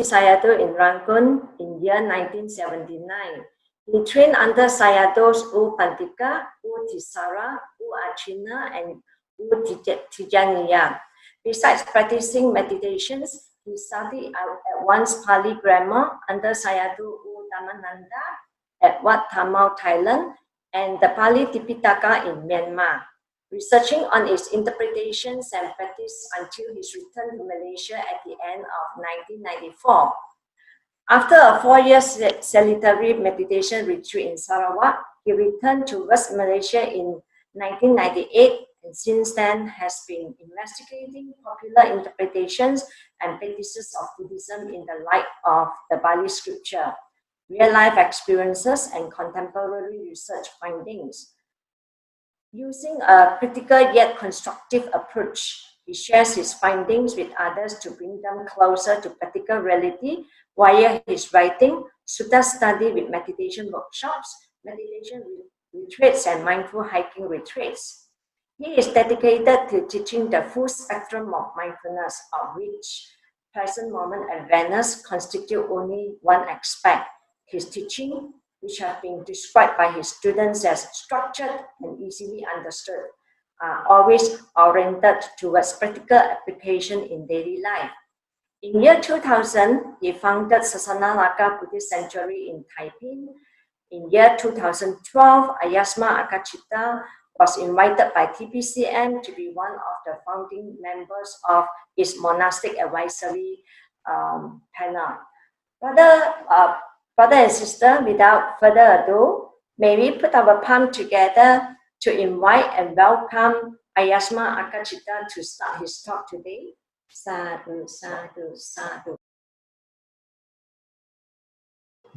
Sayadaw in Rangoon in year 1979. He trained under Sayados U Pantika, U Tisara, U Achina, and U Tijaniya. Besides practicing meditations, he studied at once Pali grammar under Sayadaw U Dhammananda at Wat Tamau, Thailand, and the Pali Tipitaka in Myanmar, researching on its interpretations and practice until his return to Malaysia at the end of 1994. After a 4-year solitary meditation retreat in Sarawak, he returned to West Malaysia in 1998, and since then has been investigating popular interpretations and practices of Buddhism in the light of the Bali scripture, real-life experiences, and contemporary research findings. Using a critical yet constructive approach, he shares his findings with others to bring them closer to practical reality via his writing, sutta study with meditation workshops, meditation retreats, and mindful hiking retreats. He is dedicated to teaching the full spectrum of mindfulness, of which present moment awareness constitute only one aspect. His teaching, which have been described by his students as structured and easily understood, are always oriented towards practical application in daily life. In year 2000, he founded Sasanalaka Buddhist Sanctuary in Taiping. In year 2012, Ayasma Aggacitta was invited by TPCM to be one of the founding members of its monastic advisory panel. Brother and sister, without further ado, may we put our palm together to invite and welcome Ayasma Aggacitta to start his talk today. Sadhu, sadhu, sadhu.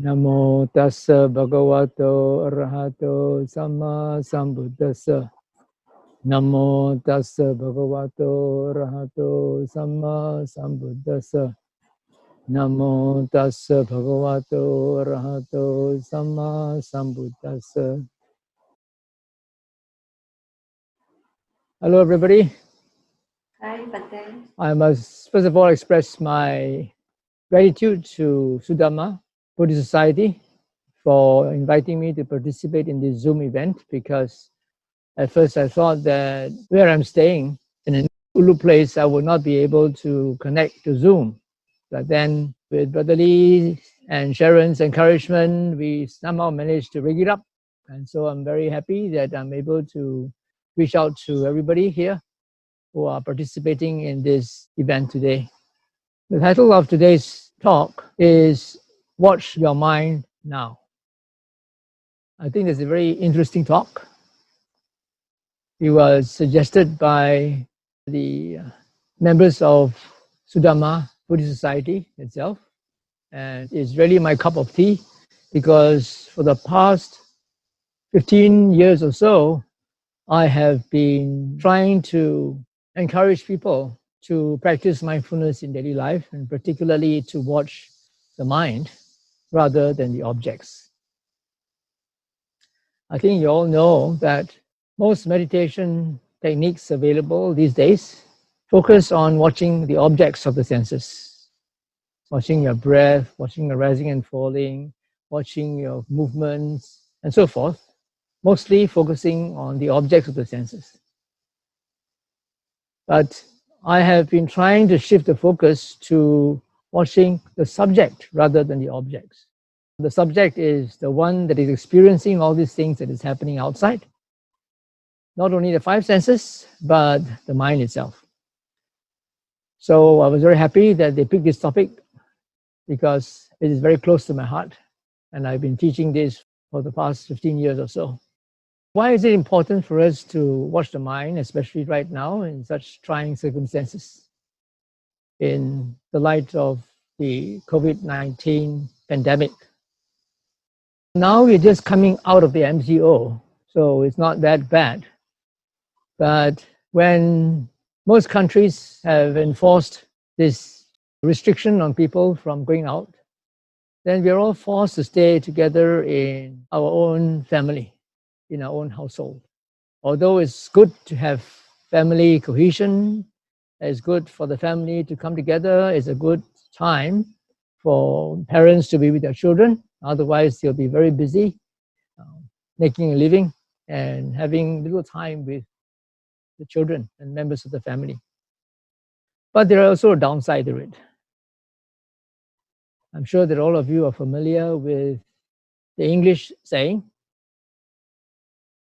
Namo tassa bhagavato arahato samma sambuddhassa. Namo tassa bhagavato arahato samma sambuddhassa. Namo tassa bhagavato arahato samma sambuddhassa. Hello everybody. Hi, Bhante. I must first of all express my gratitude to Sudhamma Buddhist Society for inviting me to participate in this Zoom event, because at first I thought that where I'm staying, in an Ulu place, I would not be able to connect to Zoom. But then with Brother Lee and Sharon's encouragement, we somehow managed to rig it up. And so I'm very happy that I'm able to reach out to everybody here who are participating in this event today. The title of today's talk is Watch Your Mind Now. I think it's a very interesting talk. It was suggested by the members of Sudhamma Buddhist Society itself, and it's really my cup of tea, because for the past 15 years or so, I have been trying to encourage people to practice mindfulness in daily life, and particularly to watch the mind rather than the objects. I think you all know that most meditation techniques available these days focus on watching the objects of the senses, watching your breath, watching your rising and falling, watching your movements, and so forth, mostly focusing on the objects of the senses. But I have been trying to shift the focus to watching the subject rather than the objects. The subject is the one that is experiencing all these things that is happening outside. Not only the five senses, but the mind itself. So I was very happy that they picked this topic, because it is very close to my heart, and I've been teaching this for the past 15 years or so. Why is it important for us to watch the mind, especially right now in such trying circumstances, in the light of the COVID-19 pandemic? Now we're just coming out of the MCO, so it's not that bad. But when most countries have enforced this restriction on people from going out, then we're all forced to stay together in our own family, in our own household. Although it's good to have family cohesion, it's good for the family to come together, it's a good time, for parents to be with their children. Otherwise, they'll be very busy making a living and having little time with the children and members of the family. But there are also a downside to it. I'm sure that all of you are familiar with the English saying,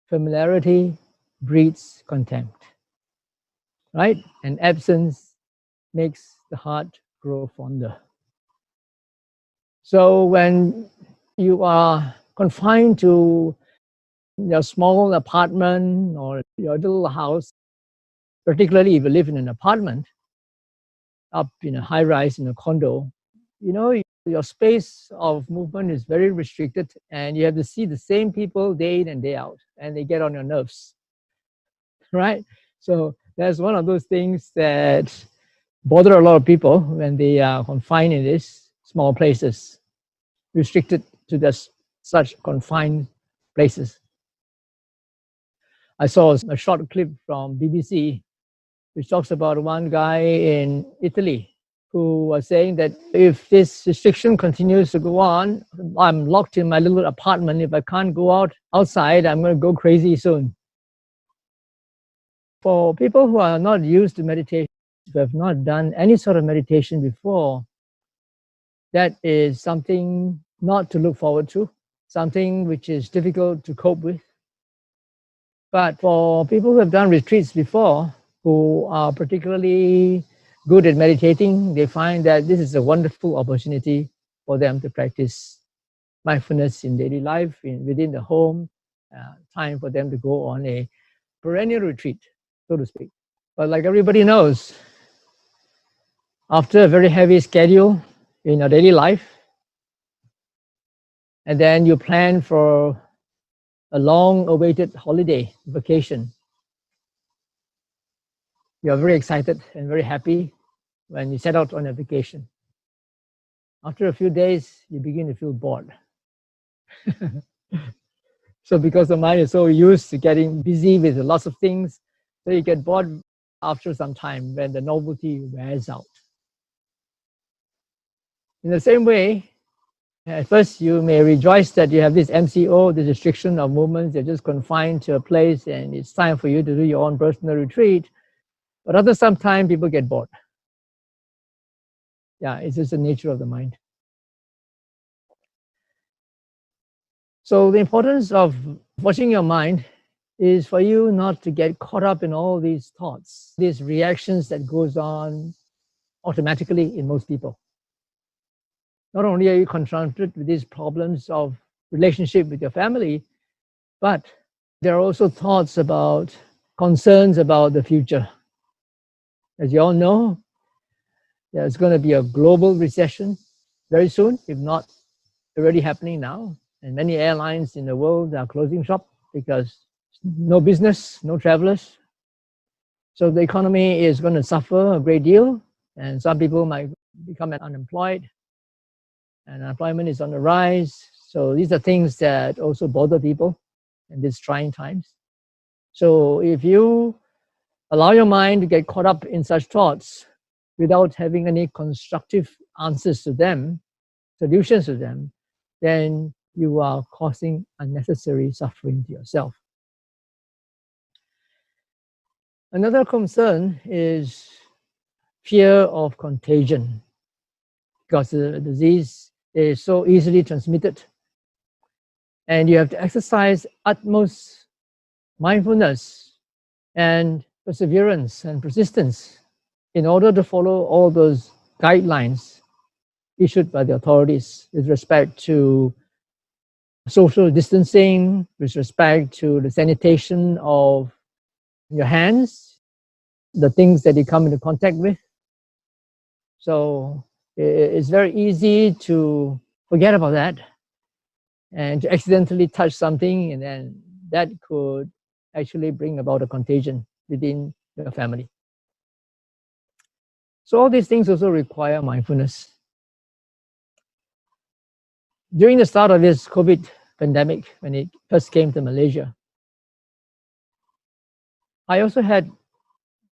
familiarity breeds contempt, right? And absence makes the heart grow fonder. So when you are confined to your small apartment or your little house, particularly if you live in an apartment, up in a high rise in a condo, you know, your space of movement is very restricted and you have to see the same people day in and day out, and they get on your nerves, right? So that's one of those things that bother a lot of people when they are confined in these small places, restricted to this, such confined places. I saw a short clip from BBC which talks about one guy in Italy who was saying that if this restriction continues to go on, I'm locked in my little apartment. If I can't go outside, I'm going to go crazy soon. For people who are not used to meditation, who have not done any sort of meditation before, that is something not to look forward to, something which is difficult to cope with. But for people who have done retreats before, who are particularly good at meditating, they find that this is a wonderful opportunity for them to practice mindfulness in daily life, within the home, time for them to go on a perennial retreat, so to speak. But like everybody knows, after a very heavy schedule in your daily life, and then you plan for a long-awaited holiday, vacation, you're very excited and very happy when you set out on a vacation. After a few days, you begin to feel bored. So because the mind is so used to getting busy with lots of things, so you get bored after some time when the novelty wears out. In the same way, at first you may rejoice that you have this MCO, this restriction of movements, you're just confined to a place and it's time for you to do your own personal retreat. But after some time, people get bored. Yeah, it's just the nature of the mind. So the importance of watching your mind is for you not to get caught up in all these thoughts, these reactions that goes on automatically in most people. Not only are you confronted with these problems of relationship with your family, but there are also thoughts about concerns about the future. As you all know, there's going to be a global recession very soon, if not already happening now. And many airlines in the world are closing shop because no business, no travelers. So the economy is going to suffer a great deal, and some people might become unemployed, and unemployment is on the rise. So these are things that also bother people in these trying times. So if you allow your mind to get caught up in such thoughts without having any constructive answers to them, solutions to them, then you are causing unnecessary suffering to yourself. Another concern is fear of contagion, because the disease is so easily transmitted. And you have to exercise utmost mindfulness and perseverance and persistence in order to follow all those guidelines issued by the authorities with respect to social distancing, with respect to the sanitation of your hands, the things that you come into contact with. So it's very easy to forget about that and to accidentally touch something, and then that could actually bring about a contagion within your family. So all these things also require mindfulness. During the start of this COVID pandemic, when it first came to Malaysia, I also had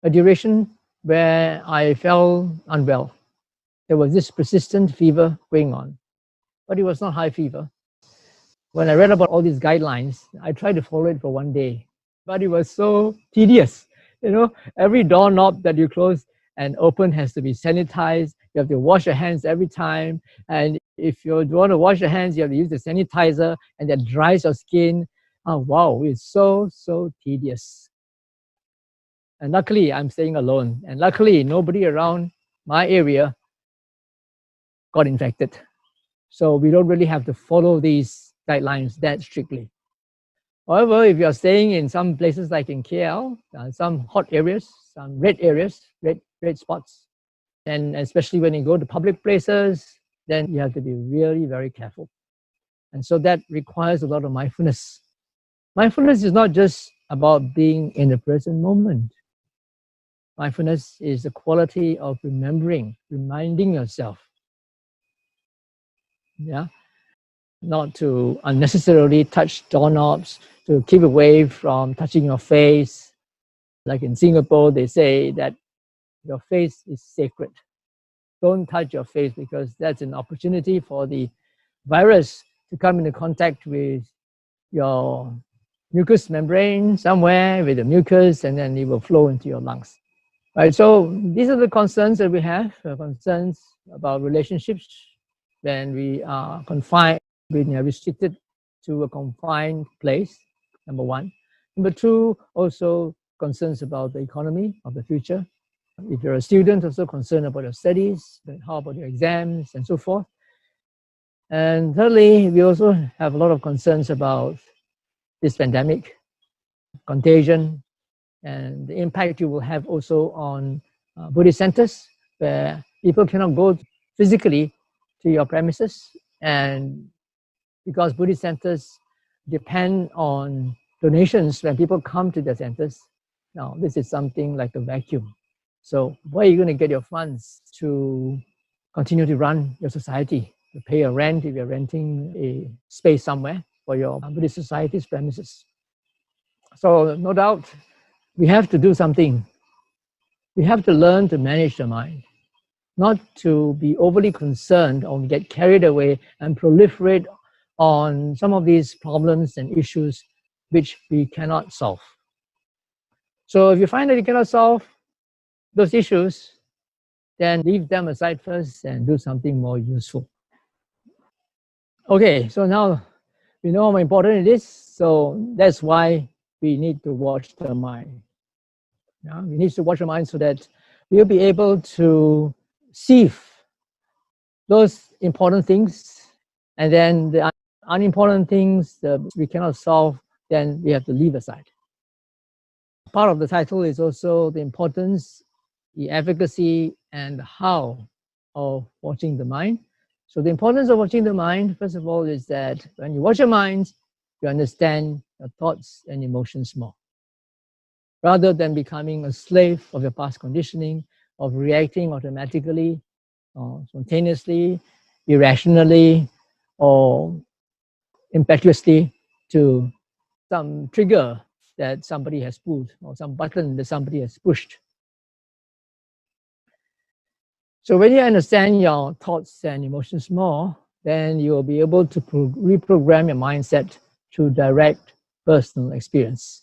a duration where I felt unwell. there was this persistent fever going on, but it was not high fever. When I read about all these guidelines, I tried to follow it for one day, but it was so tedious. You know, every doorknob that you close and open has to be sanitized. You have to wash your hands every time. And if you want to wash your hands, you have to use the sanitizer, and that dries your skin. Oh, wow, it's so, so tedious. And luckily, I'm staying alone. And luckily, nobody around my area got infected. So we don't really have to follow these guidelines that strictly. However, if you're staying in some places like in KL, some hot areas, some red areas, red spots, and especially when you go to public places, then you have to be really very careful. And so that requires a lot of mindfulness. Mindfulness is not just about being in the present moment. Mindfulness is the quality of remembering, reminding yourself, yeah, not to unnecessarily touch doorknobs, to keep away from touching your face. Like in Singapore, they say that your face is sacred. Don't touch your face because that's an opportunity for the virus to come into contact with your mucous membrane somewhere with the mucus, and then it will flow into your lungs. Right, so these are the concerns that we have, concerns about relationships when we are confined, when are restricted to a confined place, number one. Number two, also concerns about the economy of the future. If you're a student, also concerned about your studies, then how about your exams and so forth. And thirdly, we also have a lot of concerns about this pandemic, contagion, and the impact it will have also on Buddhist centers, where people cannot go physically to your premises. And because Buddhist centers depend on donations when people come to their centers, now this is something like a vacuum. So where are you going to get your funds to continue to run your society, to pay your rent if you're renting a space somewhere for your Buddhist society's premises? So no doubt we have to do something. We have to learn to manage the mind, not to be overly concerned or get carried away and proliferate on some of these problems and issues which we cannot solve. So if you find that you cannot solve those issues, then leave them aside first and do something more useful. Okay, so now we know how important it is. So that's why we need to watch the mind. Yeah, we need to watch the mind so that we'll be able to sieve those important things, and then the unimportant things that we cannot solve, then we have to leave aside. Part of the title is also the importance, the efficacy, and how of watching the mind. So the importance of watching the mind, first of all, is that when you watch your mind, you understand your thoughts and emotions more, rather than becoming a slave of your past conditioning, of reacting automatically, or spontaneously, irrationally, or impetuously to some trigger that somebody has pulled or some button that somebody has pushed. So when you understand your thoughts and emotions more, then you will be able to reprogram your mindset to direct personal experience.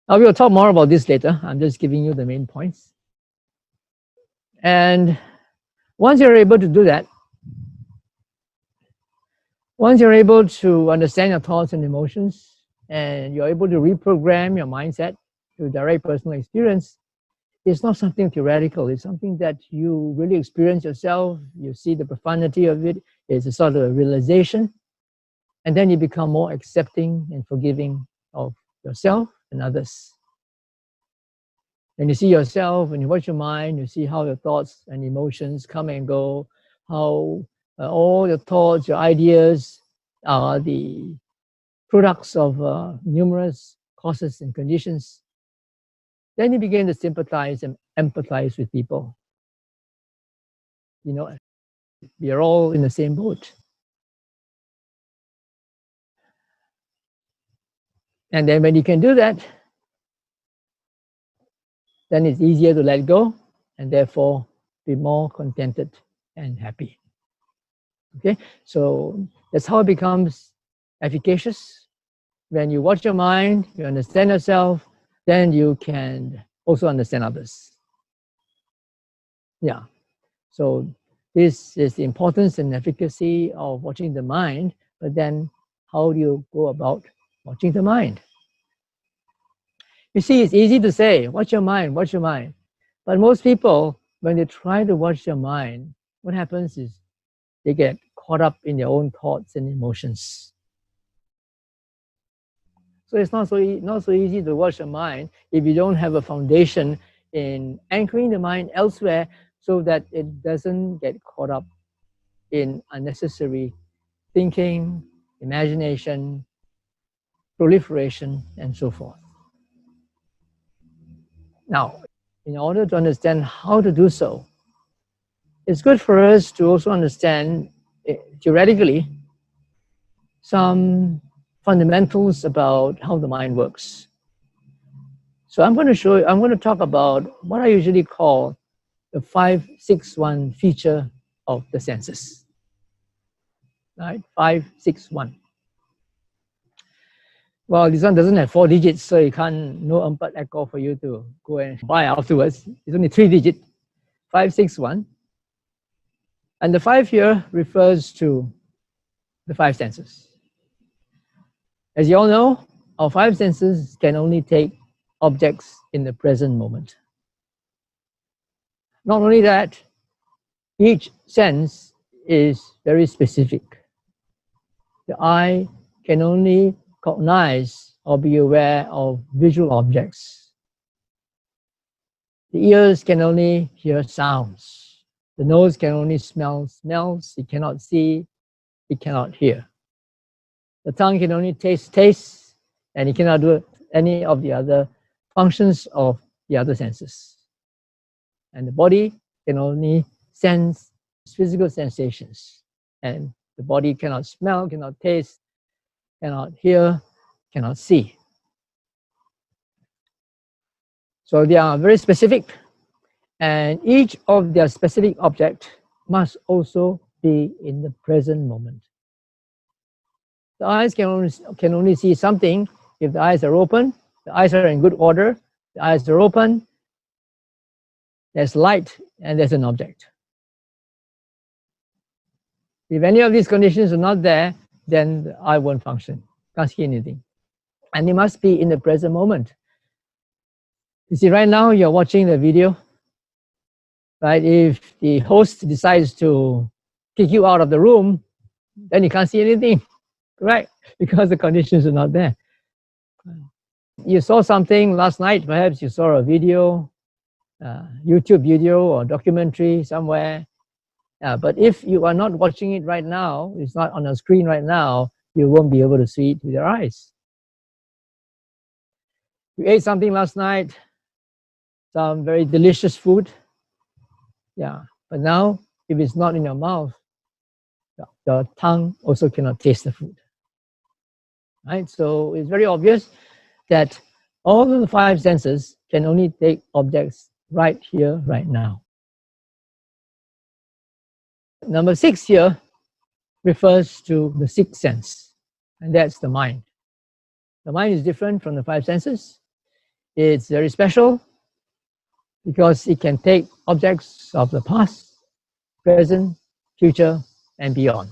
Now, we will talk more about this later. I'm just giving you the main points. And once you're able to do that, once you're able to understand your thoughts and emotions, and you're able to reprogram your mindset to direct personal experience, it's not something theoretical. It's something that you really experience yourself. You see the profundity of it. It's a sort of a realization. And then you become more accepting and forgiving of yourself and others. And you see yourself, when you watch your mind, you see how your thoughts and emotions come and go, how all your thoughts, your ideas are the products of numerous causes and conditions. Then you begin to sympathize and empathize with people. You know, we are all in the same boat. And then when you can do that, then it's easier to let go, and therefore be more contented and happy. Okay, so that's how it becomes efficacious. When you watch your mind, you understand yourself, then you can also understand others. Yeah, so this is the importance and efficacy of watching the mind, but then how do you go about watching the mind? You see, it's easy to say, watch your mind, watch your mind. But most people, when they try to watch their mind, what happens is they get caught up in their own thoughts and emotions. So it's not so easy to watch the mind if you don't have a foundation in anchoring the mind elsewhere so that it doesn't get caught up in unnecessary thinking, imagination, proliferation, and so forth. Now, in order to understand how to do so, it's good for us to also understand, theoretically, some fundamentals about how the mind works. So I'm going to talk about what I usually call the 561 feature of the senses. Right? 561. Well, this one doesn't have 4 digits, so you can't, no umpat echo for you to go and buy afterwards. It's only 3 digits, 561. And the 5 here refers to the 5 senses. As you all know, our 5 senses can only take objects in the present moment. Not only that, each sense is very specific. The eye can only cognize or be aware of visual objects. The ears can only hear sounds. The nose can only smell smells. It cannot see, it cannot hear. The tongue can only taste tastes, and it cannot do any of the other functions of the other senses. And the body can only sense physical sensations. And the body cannot smell, cannot taste, cannot hear, cannot see. So they are very specific, and each of their specific object must also be in the present moment. The eyes can only see something if the eyes are open, the eyes are in good order, the eyes are open, there's light, and there's an object. If any of these conditions are not there, then the eye won't function, can't see anything. And it must be in the present moment. You see, right now you're watching the video, right? If the host decides to kick you out of the room, then you can't see anything, right? Because the conditions are not there. You saw something last night, perhaps you saw a video, YouTube video or documentary somewhere. But if you are not watching it right now, it's not on a screen right now, you won't be able to see it with your eyes. You ate something last night, some very delicious food. Yeah, but now if it's not in your mouth, your tongue also cannot taste the food. Right? So it's very obvious that all of the 5 senses can only take objects right here, right now. Number 6 here refers to the 6th sense, and that's the mind. The mind is different from the 5 senses. It's very special because it can take objects of the past, present, future, and beyond.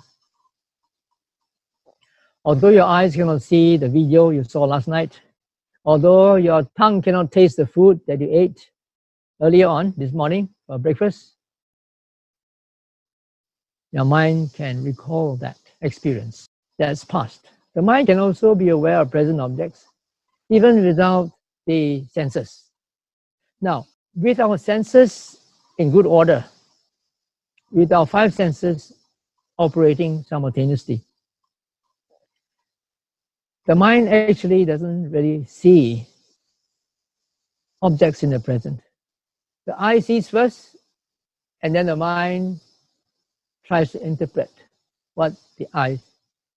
Although your eyes cannot see the video you saw last night, although your tongue cannot taste the food that you ate earlier on this morning for breakfast, your mind can recall that experience that's past. The mind can also be aware of present objects, even without the senses. Now, with our senses in good order, with our 5 senses operating simultaneously, the mind actually doesn't really see objects in the present. The eye sees first, and then the mind tries to interpret what the eyes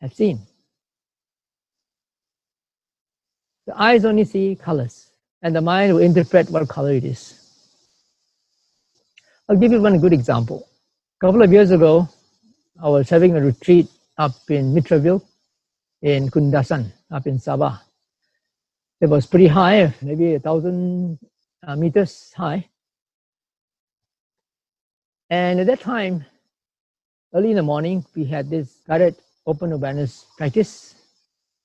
have seen. The eyes only see colors, and the mind will interpret what color it is. I'll give you one good example. A couple of years ago, I was having a retreat up in Mitraville in Kundasan, up in Sabah. It was pretty high, maybe 1,000 meters high. And at that time, early in the morning, we had this guided open awareness practice.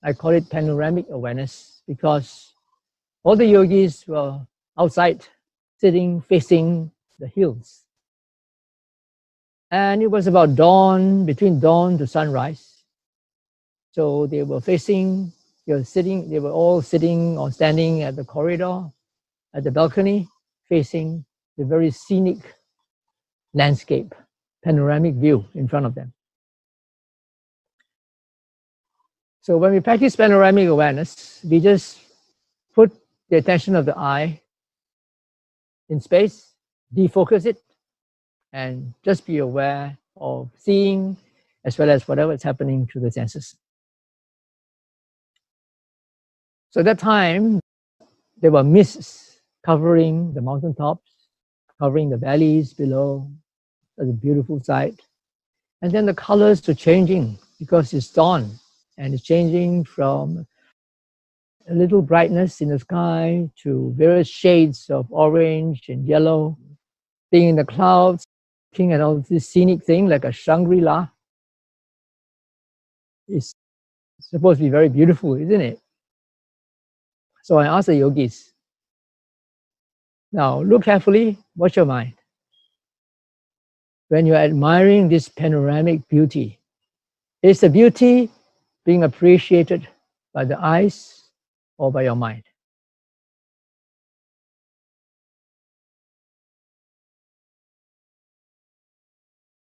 I call it panoramic awareness because all the yogis were outside, sitting, facing the hills. And it was about dawn, between dawn to sunrise. So they were facing, they were all sitting or standing at the corridor, at the balcony, facing the very scenic landscape, panoramic view in front of them. So when we practice panoramic awareness, we just put the attention of the eye in space, defocus it, and just be aware of seeing as well as whatever is happening to the senses. So at that time, there were mists covering the mountaintops, covering the valleys below. It was a beautiful sight. And then the colors were changing because it's dawn, and it's changing from a little brightness in the sky to various shades of orange and yellow, being in the clouds, looking at all this scenic thing like a Shangri-La. It's supposed to be very beautiful, isn't it? So I asked the yogis, now look carefully, watch your mind. When you're admiring this panoramic beauty, is the beauty being appreciated by the eyes or by your mind?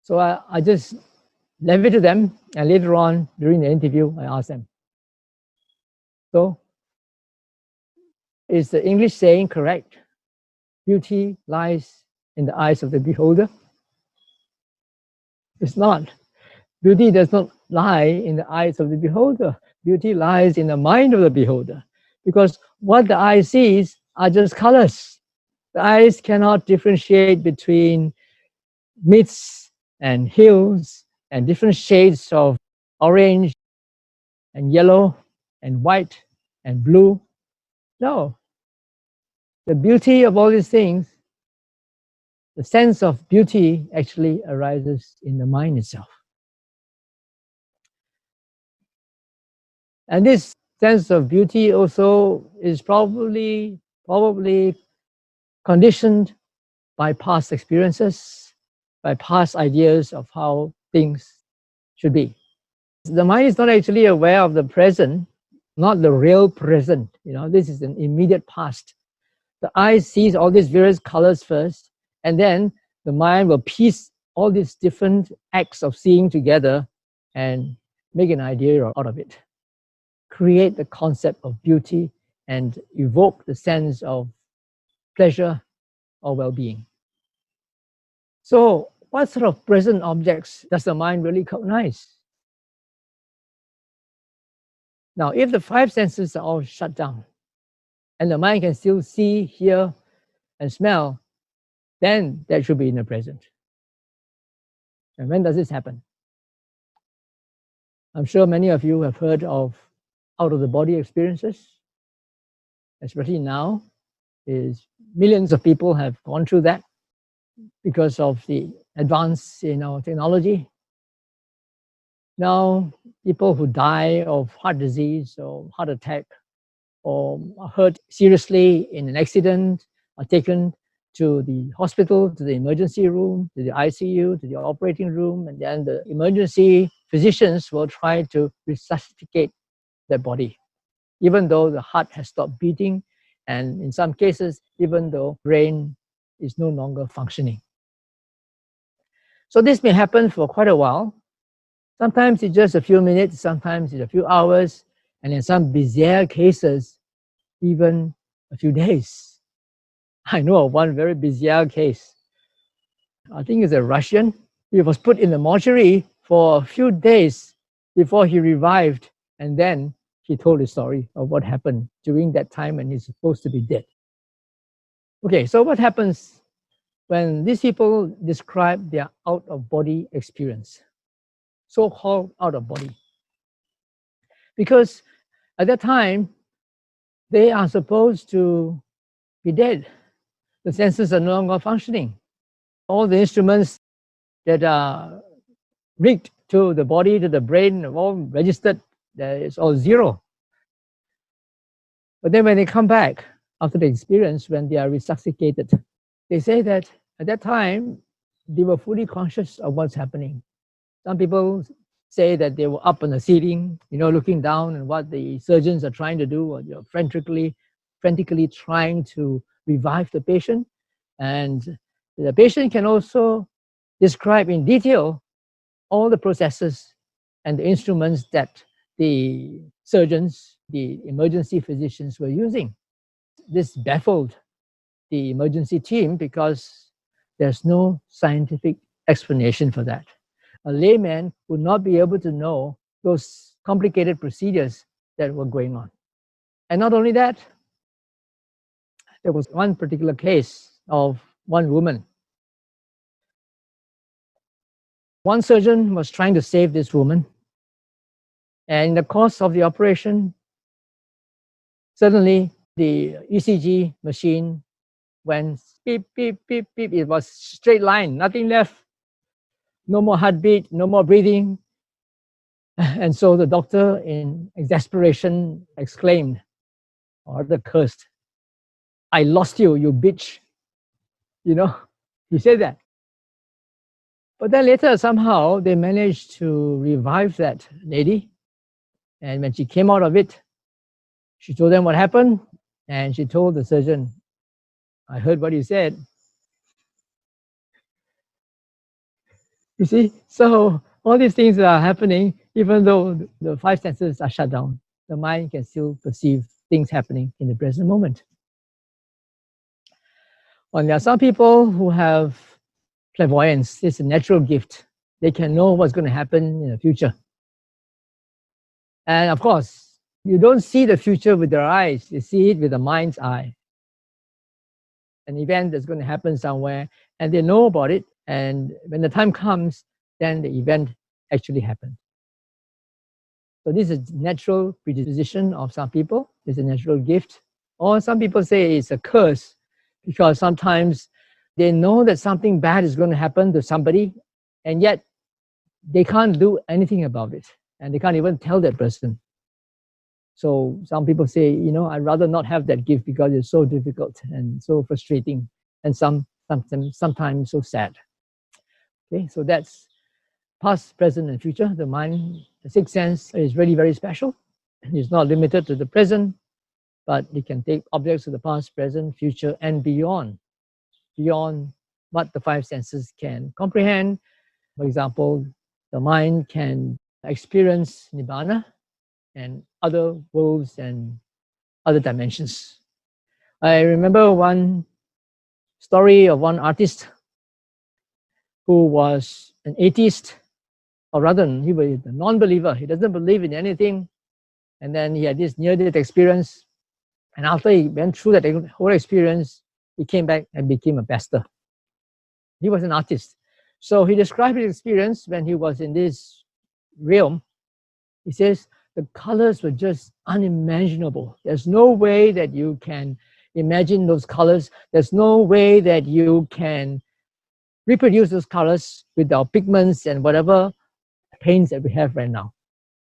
So I just left it to them, and later on during the interview, I asked them, so is the English saying correct? Beauty lies in the eyes of the beholder? It's not. Beauty does not lie in the eyes of the beholder. Beauty lies in the mind of the beholder. Because what the eye sees are just colors. The eyes cannot differentiate between mists and hills and different shades of orange and yellow and white and blue. No. The beauty of all these things, the sense of beauty actually arises in the mind itself. And this sense of beauty also is probably conditioned by past experiences, by past ideas of how things should be. The mind is not actually aware of the present, not the real present. This is an immediate past. The eye sees all these various colors first, and then the mind will piece all these different acts of seeing together and make an idea out of it. Create the concept of beauty and evoke the sense of pleasure or well-being. So what sort of present objects does the mind really cognize? Now, if the five senses are all shut down and the mind can still see, hear, and smell, then that should be in the present. And when does this happen? I'm sure many of you have heard of out-of-the-body experiences, especially now. Millions of people have gone through that because of the advance in our technology. Now, people who die of heart disease or heart attack or are hurt seriously in an accident are taken to the hospital, to the emergency room, to the ICU, to the operating room, and then the emergency physicians will try to resuscitate their body, even though the heart has stopped beating, and in some cases, even though brain is no longer functioning. So this may happen for quite a while. Sometimes it's just a few minutes, sometimes it's a few hours, and in some bizarre cases, even a few days. I know of one very bizarre case. I think it's a Russian. He was put in the mortuary for a few days before he revived, and then he told the story of what happened during that time when he's supposed to be dead. Okay, so what happens when these people describe their out-of-body experience, so-called out-of-body. Because at that time, they are supposed to be dead. The senses are no longer functioning. All the instruments that are rigged to the body, to the brain, are all registered. It's all zero. But then when they come back after the experience, when they are resuscitated, they say that at that time, they were fully conscious of what's happening. Some people say that they were up on the ceiling, looking down and what the surgeons are trying to do, or frantically trying to revive the patient. And the patient can also describe in detail all the processes and the instruments that the surgeons, the emergency physicians were using. This baffled the emergency team because there's no scientific explanation for that. A layman would not be able to know those complicated procedures that were going on. And not only that, there was one particular case of one woman. One surgeon was trying to save this woman, and in the course of the operation, suddenly the ECG machine went beep, beep, beep, beep. It was straight line, nothing left. No more heartbeat, no more breathing. And so the doctor, in exasperation, exclaimed, or the cursed, "I lost you, you bitch." He said that. But then later, somehow, they managed to revive that lady. And when she came out of it, she told them what happened. And she told the surgeon, "I heard what you said." You see, so all these things are happening, even though the five senses are shut down. The mind can still perceive things happening in the present moment. And there are some people who have clairvoyance. It's a natural gift. They can know what's going to happen in the future. And of course, you don't see the future with your eyes. You see it with the mind's eye. An event that's going to happen somewhere, and they know about it. And when the time comes, then the event actually happens. So this is natural predisposition of some people. It's a natural gift. Or some people say it's a curse, because sometimes they know that something bad is going to happen to somebody, and yet they can't do anything about it. And they can't even tell that person. So some people say, I'd rather not have that gift because it's so difficult and so frustrating, and sometimes so sad. Okay, so that's past, present, and future. The mind, the sixth sense, is really very special. It's not limited to the present, but it can take objects of the past, present, future, and beyond what the five senses can comprehend. For example, the mind can experience Nibbana and other worlds and other dimensions. I remember one story of one artist who was an atheist, or rather, he was a non-believer. He doesn't believe in anything. And then he had this near-death experience. And after he went through that whole experience, he came back and became a pastor. He was an artist. So he described his experience when he was in this realm. He says the colors were just unimaginable. There's no way that you can imagine those colors. There's no way that you can reproduce those colors with our pigments and whatever paints that we have right now.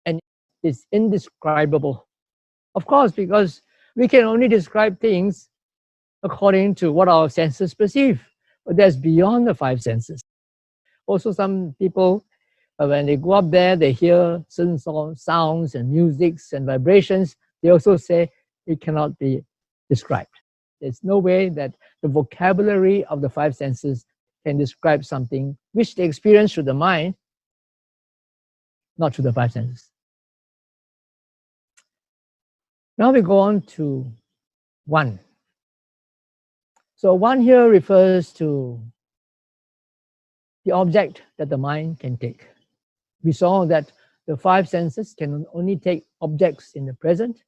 And it's indescribable. Of course, because we can only describe things according to what our senses perceive. But that's beyond the five senses. Also, some people, when they go up there, they hear certain sounds and musics and vibrations. They also say it cannot be described. There's no way that the vocabulary of the five senses can describe something which they experience through the mind, not through the five senses. Now we go on to one. So one here refers to the object that the mind can take. We saw that the five senses can only take objects in the present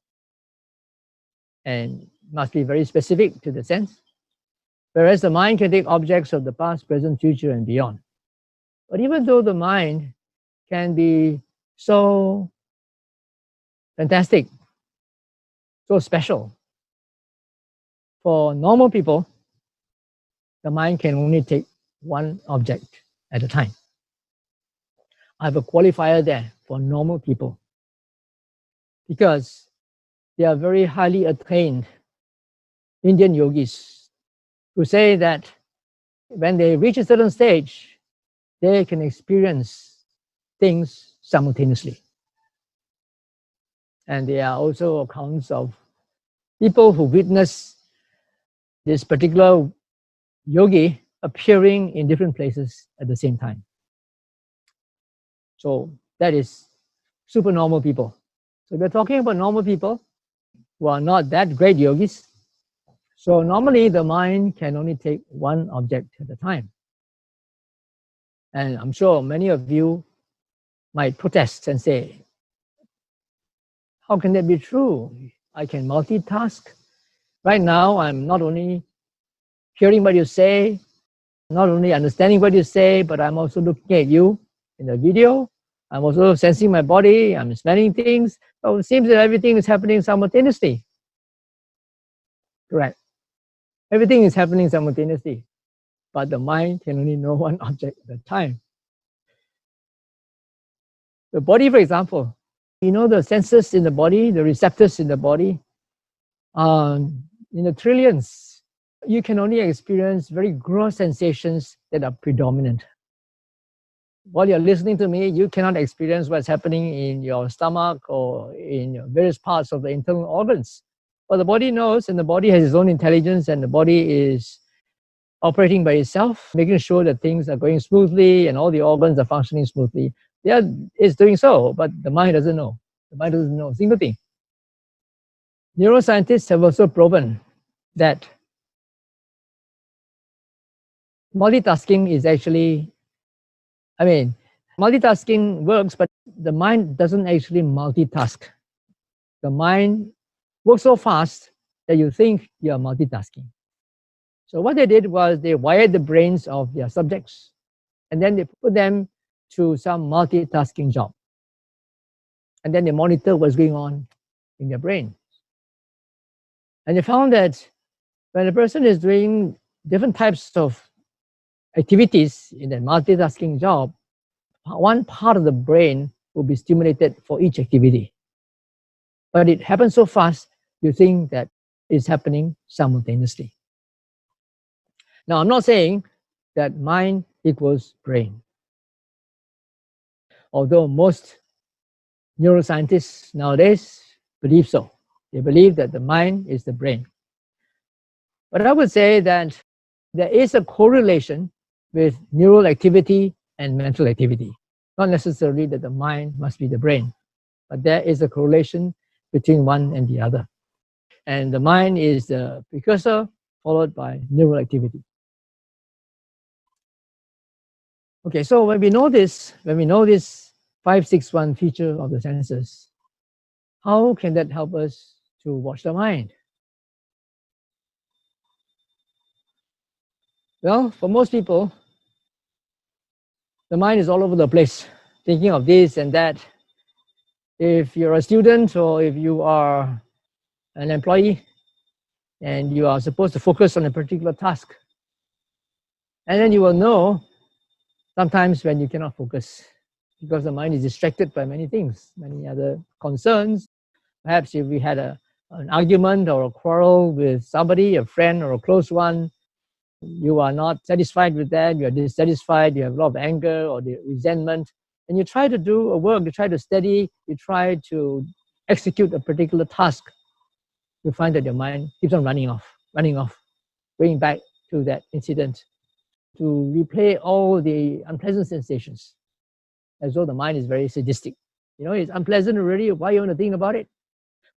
and must be very specific to the sense. Whereas the mind can take objects of the past, present, future, and beyond. But even though the mind can be so fantastic, so special, for normal people, the mind can only take one object at a time. I have a qualifier there for normal people because they are very highly attained Indian yogis who say that when they reach a certain stage, they can experience things simultaneously. And there are also accounts of people who witness this particular yogi appearing in different places at the same time. So that is super normal people. So we're talking about normal people who are not that great yogis. So normally the mind can only take one object at a time. And I'm sure many of you might protest and say, how can that be true? I can multitask. Right now, I'm not only hearing what you say, not only understanding what you say, but I'm also looking at you in the video. I'm also sensing my body. I'm smelling things. So it seems that everything is happening simultaneously. Correct. Everything is happening simultaneously, but the mind can only know one object at a time. The body, for example, you know the senses in the body, the receptors in the body, in the trillions. You can only experience very gross sensations that are predominant. While you're listening to me, you cannot experience what's happening in your stomach or in various parts of the internal organs. But the body knows, and the body has its own intelligence, and the body is operating by itself, making sure that things are going smoothly and all the organs are functioning smoothly. Yeah, it's doing so, but the mind doesn't know. The mind doesn't know a single thing. Neuroscientists have also proven that multitasking is actually, multitasking works, but the mind doesn't actually multitask. The mind works so fast that you think you're multitasking. So what they did was they wired the brains of their subjects and then they put them to some multitasking job. And then they monitor what's going on in their brain. And they found that when a person is doing different types of activities in that multitasking job, one part of the brain will be stimulated for each activity. But it happens so fast, you think that it's happening simultaneously. Now, I'm not saying that mind equals brain. Although most neuroscientists nowadays believe so. They believe that the mind is the brain. But I would say that there is a correlation with neural activity and mental activity. Not necessarily that the mind must be the brain, but there is a correlation between one and the other. And the mind is the precursor, followed by neural activity. Okay, so when we know this 561 feature of the senses, how can that help us to watch the mind? Well, for most people, the mind is all over the place, thinking of this and that. If you're a student or if you are an employee and you are supposed to focus on a particular task, and then you will know sometimes when you cannot focus because the mind is distracted by many things, many other concerns. Perhaps if we had an argument or a quarrel with somebody, a friend or a close one, you are not satisfied with that, you are dissatisfied, you have a lot of anger or the resentment, and you try to do a work, you try to study, you try to execute a particular task, you find that your mind keeps on running off, going back to that incident to replay all the unpleasant sensations, as though the mind is very sadistic. You know, it's unpleasant already, why you want to think about it?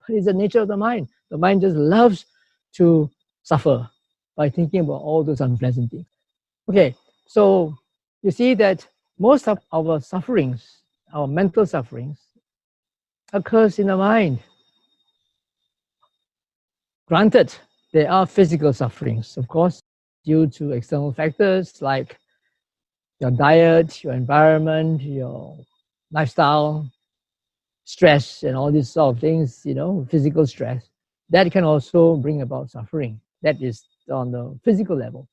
But it's the nature of the mind. The mind just loves to suffer by thinking about all those unpleasant things. Okay, so you see that most of our sufferings, our mental sufferings, occurs in the mind. Granted, there are physical sufferings, of course. due to external factors like your diet, your environment, your lifestyle, stress, and all these sort of things, physical stress, that can also bring about suffering. That is on the physical level.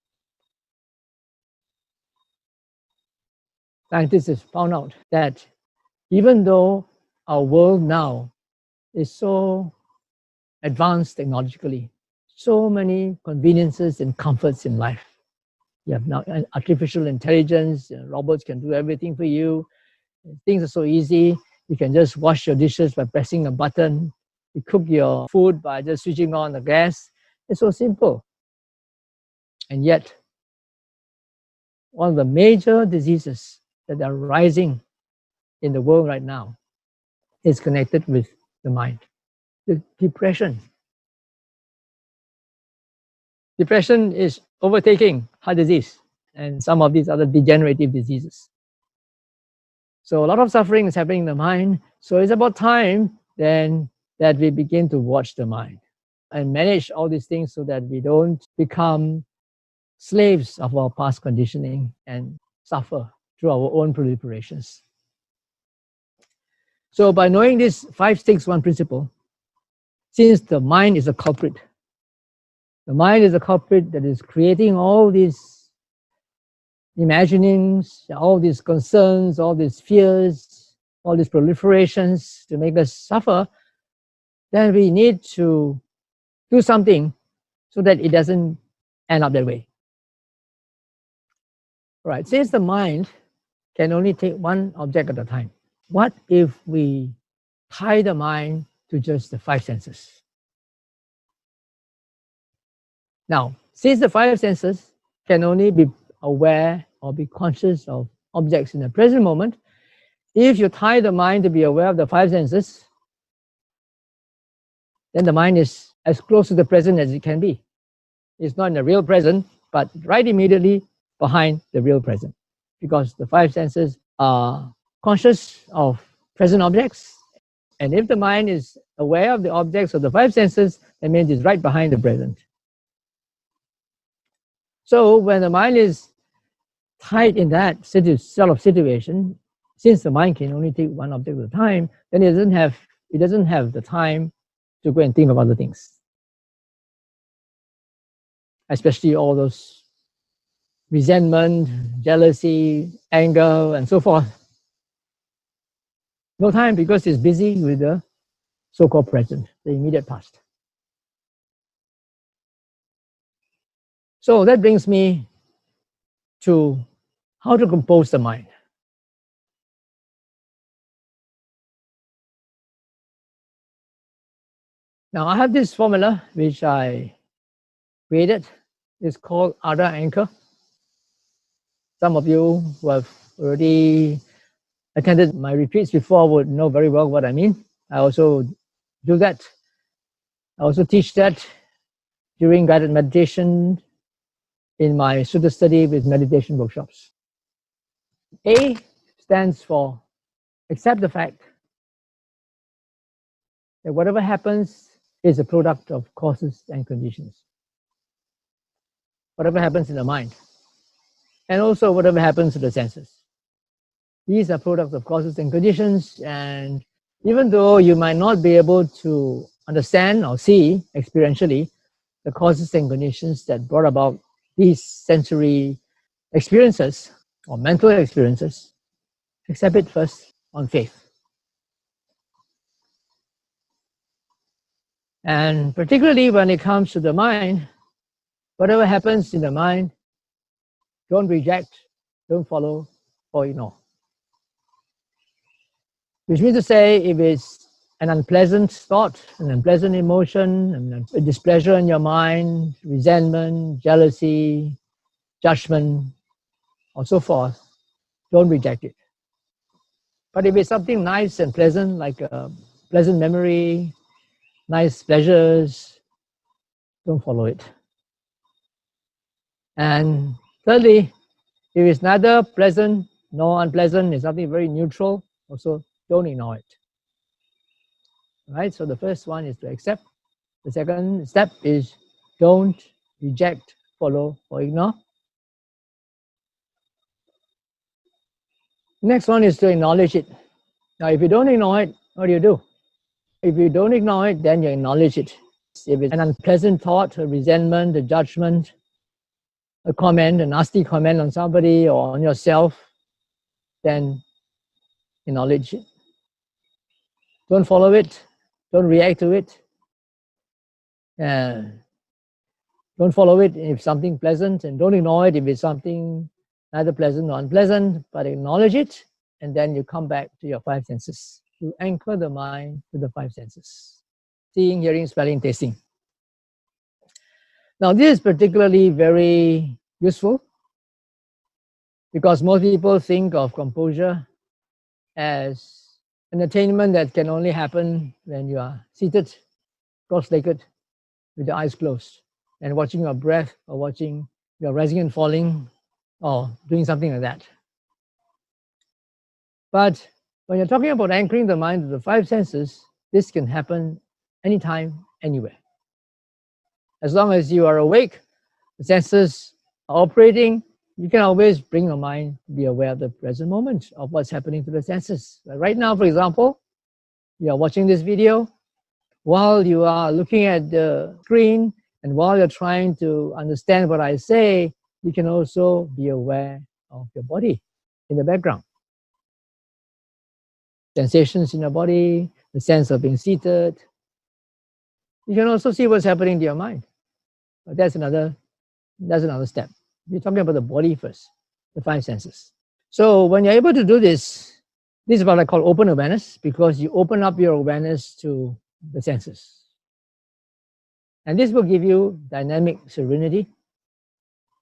Scientists have found out that even though our world now is so advanced technologically, so many conveniences and comforts in life. You have now artificial intelligence, robots can do everything for you. Things are so easy. You can just wash your dishes by pressing a button. You cook your food by just switching on the gas. It's so simple. And yet, one of the major diseases that are rising in the world right now is connected with the mind. The depression. Depression is overtaking heart disease and some of these other degenerative diseases. So a lot of suffering is happening in the mind. So it's about time then that we begin to watch the mind and manage all these things so that we don't become slaves of our past conditioning and suffer through our own proliferations. So by knowing this 5-6-1 principle, since the mind is a culprit, the mind is a culprit that is creating all these imaginings, all these concerns, all these fears, all these proliferations to make us suffer, then we need to do something so that it doesn't end up that way. Right? Since the mind can only take one object at a time, what if we tie the mind to just the 5 senses? Now, since the 5 senses can only be aware or be conscious of objects in the present moment, if you tie the mind to be aware of the 5 senses, then the mind is as close to the present as it can be. It's not in the real present, but right immediately behind the real present, because the 5 senses are conscious of present objects. And if the mind is aware of the objects of the 5 senses, that means it's right behind the present. So when the mind is tied in that sort of situation, since the mind can only take one object at a time, then it doesn't have the time to go and think of other things, especially all those resentment, jealousy, anger, and so forth. No time, because it's busy with the so-called present, the immediate past. So that brings me to how to compose the mind. Now I have this formula which I created. It's called Ada Anchor. Some of you who have already attended my retreats before would know very well what I mean. I also do that. I also teach that during guided meditation in my Sutta study with meditation workshops. A stands for accept the fact that whatever happens is a product of causes and conditions. Whatever happens in the mind, and also whatever happens to the senses. These are products of causes and conditions, and even though you might not be able to understand or see experientially the causes and conditions that brought about these sensory experiences or mental experiences, accept it first on faith. And particularly when it comes to the mind, whatever happens in the mind, don't reject, don't follow, or ignore. Which means to say, if it's an unpleasant thought, an unpleasant emotion, a displeasure in your mind, resentment, jealousy, judgment, or so forth, don't reject it. But if it's something nice and pleasant, like a pleasant memory, nice pleasures, don't follow it. And thirdly, if it's neither pleasant nor unpleasant, it's something very neutral, also don't ignore it. Right? So the first one is to accept. The second step is don't reject follow or ignore. Next one is to acknowledge it. Now, if you don't ignore it, what do? If you don't ignore it, then you acknowledge it. If it's an unpleasant thought, a resentment, a judgment, a comment, a nasty comment on somebody or on yourself, then acknowledge it. Don't follow it. Don't react to it. Don't follow it if something pleasant, and don't ignore it if it's something neither pleasant nor unpleasant, but acknowledge it, and then you come back to your five senses. You anchor the mind to the five senses: seeing, hearing, smelling, tasting. Now, this is particularly very useful because most people think of composure as an attainment that can only happen when you are seated, cross-legged, with your eyes closed, and watching your breath or watching your rising and falling or doing something like that. But when you're talking about anchoring the mind to the five senses, this can happen anytime, anywhere. As long as you are awake, the senses are operating, you can always bring your mind to be aware of the present moment of what's happening to the senses. Right now, for example, you are watching this video. While you are looking at the screen and while you're trying to understand what I say, you can also be aware of your body in the background. Sensations in your body, the sense of being seated. You can also see what's happening to your mind. But that's another step. We're talking about the body first, the five senses. So when you're able to do this, this is what I call open awareness, because you open up your awareness to the senses. And this will give you dynamic serenity,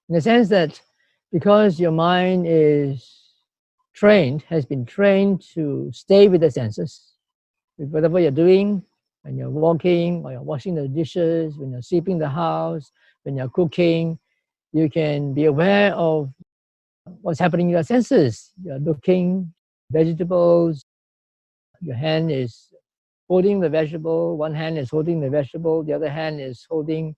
in the sense that because your mind has been trained to stay with the senses, with whatever you're doing, when you're walking, or you're washing the dishes, when you're sweeping the house, when you're cooking, you can be aware of what's happening in your senses. You're looking vegetables, your hand is holding the vegetable, one hand is holding the vegetable, the other hand is holding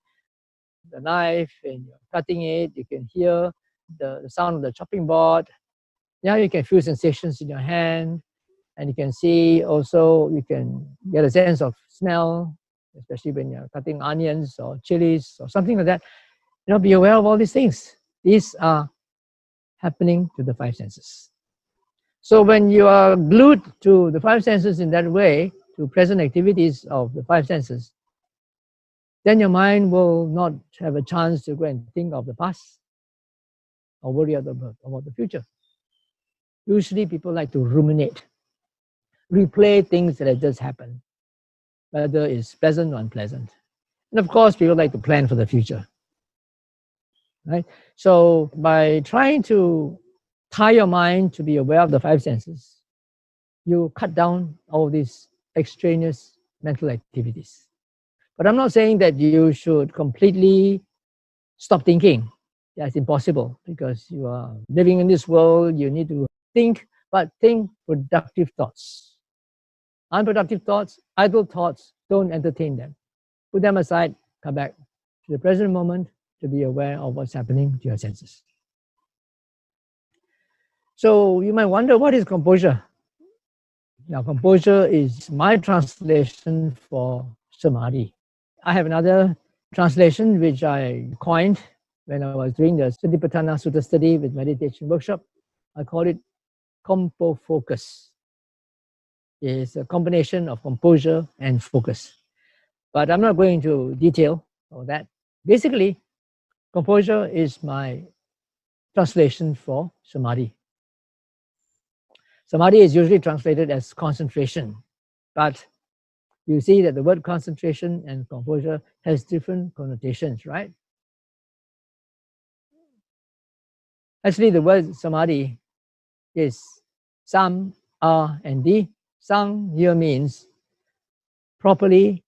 the knife, and you're cutting it. You can hear the sound of the chopping board. Yeah, you can feel sensations in your hand, and you can see also, you can get a sense of smell, especially when you're cutting onions or chilies or something like that. Be aware of all these things. These are happening to the five senses. So when you are glued to the five senses in that way, to present activities of the five senses, then your mind will not have a chance to go and think of the past or worry about the future. Usually people like to ruminate, replay things that have just happened, whether it's pleasant or unpleasant. And of course, people like to plan for the future. Right? So by trying to tie your mind to be aware of the five senses, you cut down all these extraneous mental activities. But I'm not saying that you should completely stop thinking. That's impossible, because you are living in this world. You need to think, but think productive thoughts. Unproductive thoughts, idle thoughts, don't entertain them. Put them aside, come back to the present moment to be aware of what's happening to your senses. So you might wonder, what is composure? Now, composure is my translation for samadhi. I have another translation which I coined when I was doing the Satipatthana Sutta study with meditation workshop. I call it compo focus. It's a combination of composure and focus. But I'm not going into detail of that. Basically, composure is my translation for samadhi. Samadhi is usually translated as concentration, but you see that the word concentration and composure has different connotations, right? Actually, the word samadhi is sam, and di. Sang here means properly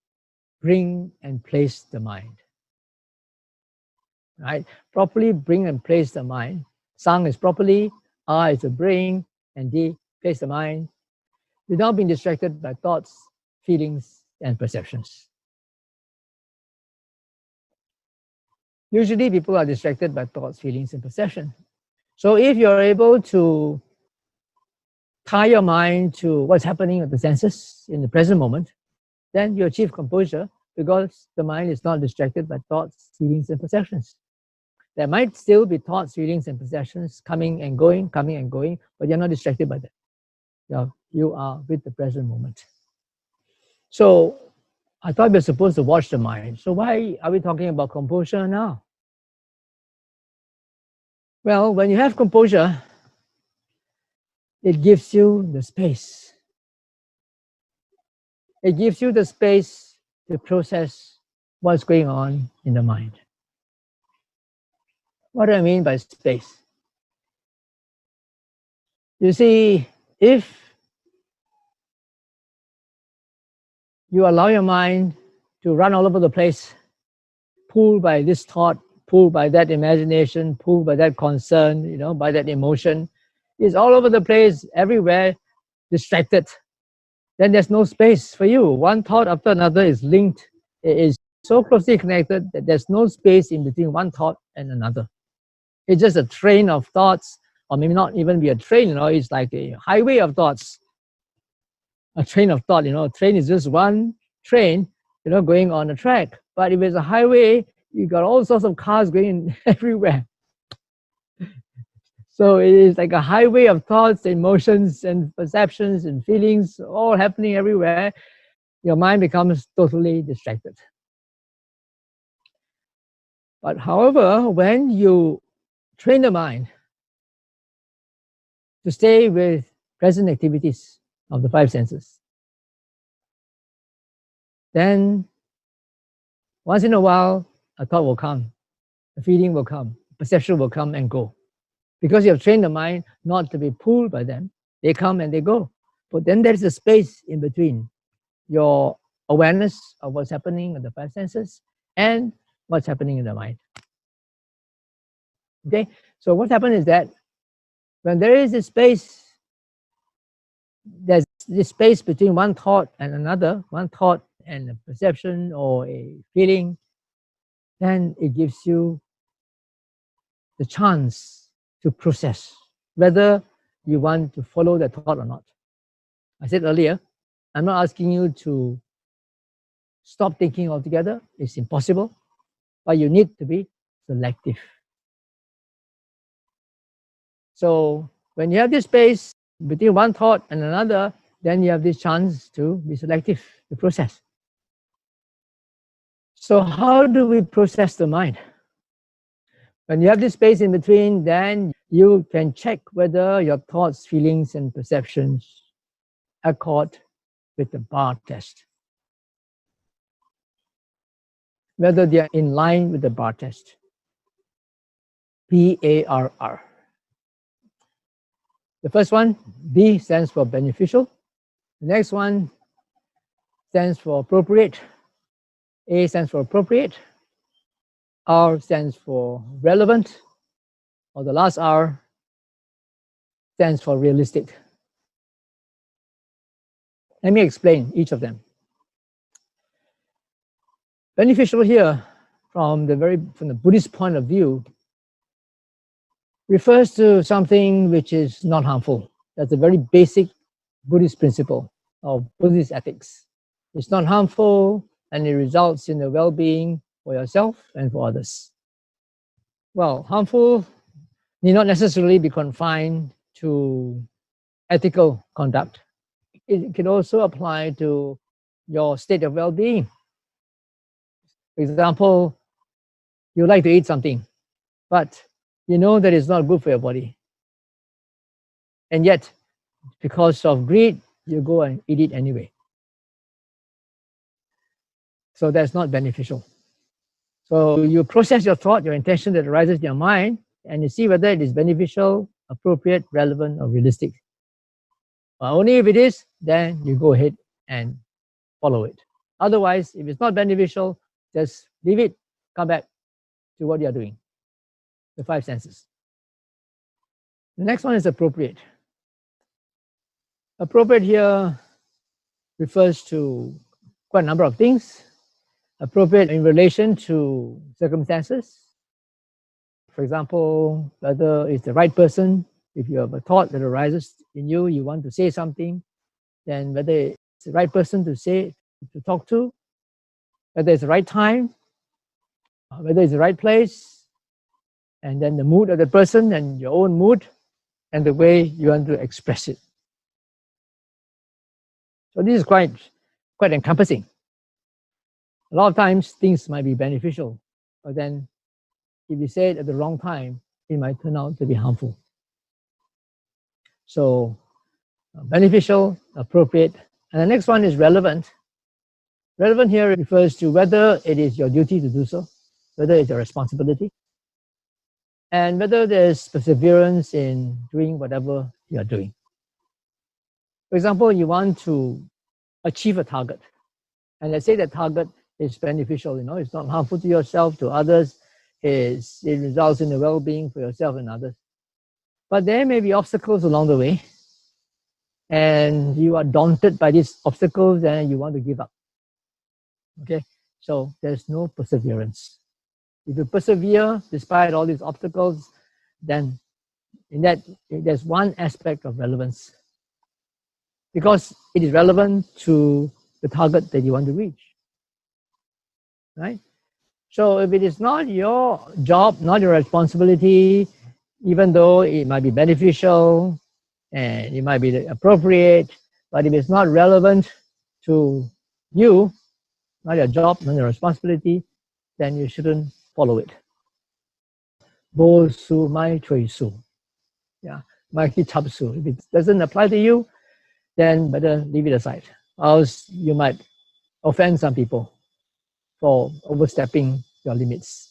bring and place the mind. Right? Properly bring and place the mind. Sang is properly, is to bring, and di, place the mind, without being distracted by thoughts, feelings, and perceptions. Usually people are distracted by thoughts, feelings, and perception. So if you're able to tie your mind to what's happening with the senses in the present moment, then you achieve composure because the mind is not distracted by thoughts, feelings, and perceptions. There might still be thoughts, feelings, and perceptions coming and going, but you're not distracted by them. You are with the present moment. So I thought we're supposed to watch the mind. So why are we talking about composure now? Well, when you have composure, it gives you the space. It gives you the space to process what's going on in the mind. What do I mean by space? You see, if you allow your mind to run all over the place, pulled by this thought, pulled by that imagination, pulled by that concern, by that emotion, it's all over the place, everywhere, distracted, then there's no space for you. One thought after another is linked. It is so closely connected that there's no space in between one thought and another. It's just a train of thoughts, or maybe not even be a train, it's like a highway of thoughts. A train of thought, a train is just one train, going on a track. But if it's a highway, you got all sorts of cars going everywhere. So it is like a highway of thoughts, emotions, and perceptions and feelings, all happening everywhere. Your mind becomes totally distracted. But however, when you train the mind to stay with present activities of the five senses, then once in a while, a thought will come, a feeling will come, perception will come and go. Because you have trained the mind not to be pulled by them, they come and they go. But then there's a space in between your awareness of what's happening in the five senses and what's happening in the mind. Okay, so what happens is that when there is this space, there's this space between one thought and another, one thought and a perception or a feeling, then it gives you the chance to process whether you want to follow that thought or not. I said earlier, I'm not asking you to stop thinking altogether. It's impossible, but you need to be selective. So when you have this space between one thought and another, then you have this chance to be selective, to process. So how do we process the mind? When you have this space in between, then you can check whether your thoughts, feelings, and perceptions accord with the bar test. Whether they are in line with the bar test. BARR. The first one, B, stands for beneficial. The next one stands for appropriate. A stands for appropriate. R stands for relevant. Or the last R stands for realistic. Let me explain each of them. Beneficial here, from the Buddhist point of view, refers to something which is not harmful. That's a very basic Buddhist principle of Buddhist ethics. It's not harmful and it results in the well-being for yourself and for others. Well, harmful need not necessarily be confined to ethical conduct. It can also apply to your state of well-being. For example, you like to eat something, but you know that it's not good for your body. And yet, because of greed, you go and eat it anyway. So that's not beneficial. So you process your thought, your intention that arises in your mind, and you see whether it is beneficial, appropriate, relevant, or realistic. But only if it is, then you go ahead and follow it. Otherwise, if it's not beneficial, just leave it, come back to what you're doing, the five senses. The next one is appropriate. Appropriate here refers to quite a number of things. Appropriate in relation to circumstances, For example, whether it's the right person, if you have a thought that arises in you, you want to say something, then whether it's the right person to say, to talk to, whether it's the right time, whether it's the right place, and then the mood of the person and your own mood and the way you want to express it. So this is quite encompassing. A lot of times things might be beneficial, but then if you say it at the wrong time, it might turn out to be harmful. So beneficial, appropriate, and the next one is relevant. Relevant here refers to whether it is your duty to do so, whether it's your responsibility, and whether there's perseverance in doing whatever you're doing. For example, you want to achieve a target, and let's say that target is beneficial, it's not harmful to yourself, to others, it results in the well-being for yourself and others. But there may be obstacles along the way, and you are daunted by these obstacles and you want to give up. Okay, so there's no perseverance. If you persevere despite all these obstacles, then in that there's one aspect of relevance, because it is relevant to the target that you want to reach. Right? So if it is not your job, not your responsibility, even though it might be beneficial and it might be appropriate, but if it's not relevant to you, not your job, not your responsibility, then you shouldn't follow it. Bo su mai chui su. Yeah, mai ki chap su. If it doesn't apply to you, then better leave it aside. Else you might offend some people for overstepping your limits.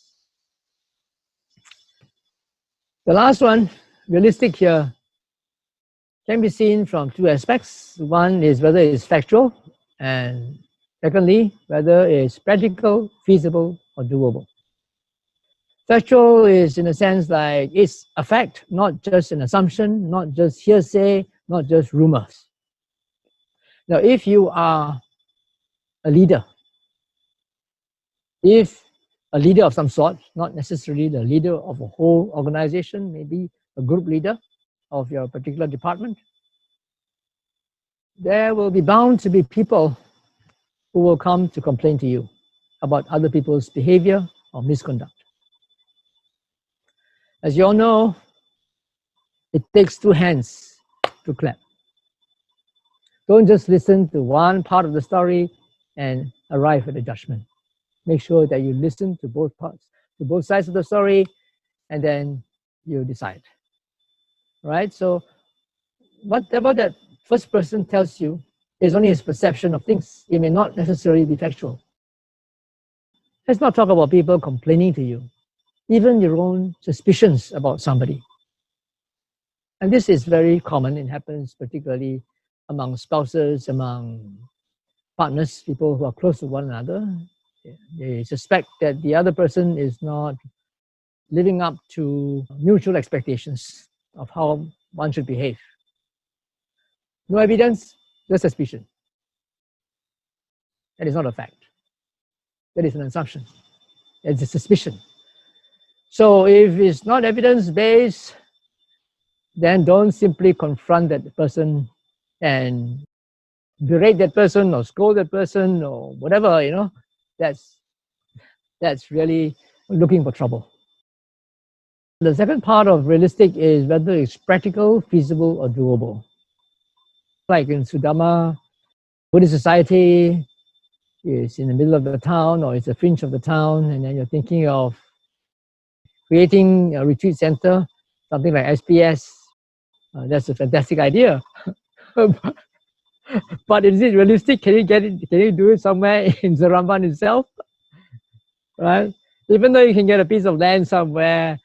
The last one, realistic here, can be seen from two aspects. One is whether it's factual, and secondly, whether it's practical, feasible, or doable. Factual is in a sense like it's a fact, not just an assumption, not just hearsay, not just rumors. Now, if you are a leader, if a leader of some sort, not necessarily the leader of a whole organization, maybe a group leader of your particular department, there will be bound to be people who will come to complain to you about other people's behavior or misconduct. As you all know, it takes two hands to clap. Don't just listen to one part of the story and arrive at a judgment. Make sure that you listen to both parts, to both sides of the story, and then you decide. Right? So whatever that first person tells you is only his perception of things. It may not necessarily be factual. Let's not talk about people complaining to you, even your own suspicions about somebody. And this is very common. It happens particularly among spouses, among partners, people who are close to one another. They suspect that the other person is not living up to mutual expectations of how one should behave. No evidence, just suspicion. That is not a fact. That is an assumption. It's a suspicion. So if it's not evidence-based, then don't simply confront that person and berate that person or scold that person or whatever, that's really looking for trouble. The second part of realistic is whether it's practical, feasible, or doable. Like in Sudhamma Buddhist Society, it's in the middle of the town or it's a fringe of the town, and then you're thinking of creating a retreat center, something like SPS. That's a fantastic idea. But is it realistic? Can you get it? Can you do it somewhere in Seremban itself? Right? Even though you can get a piece of land somewhere,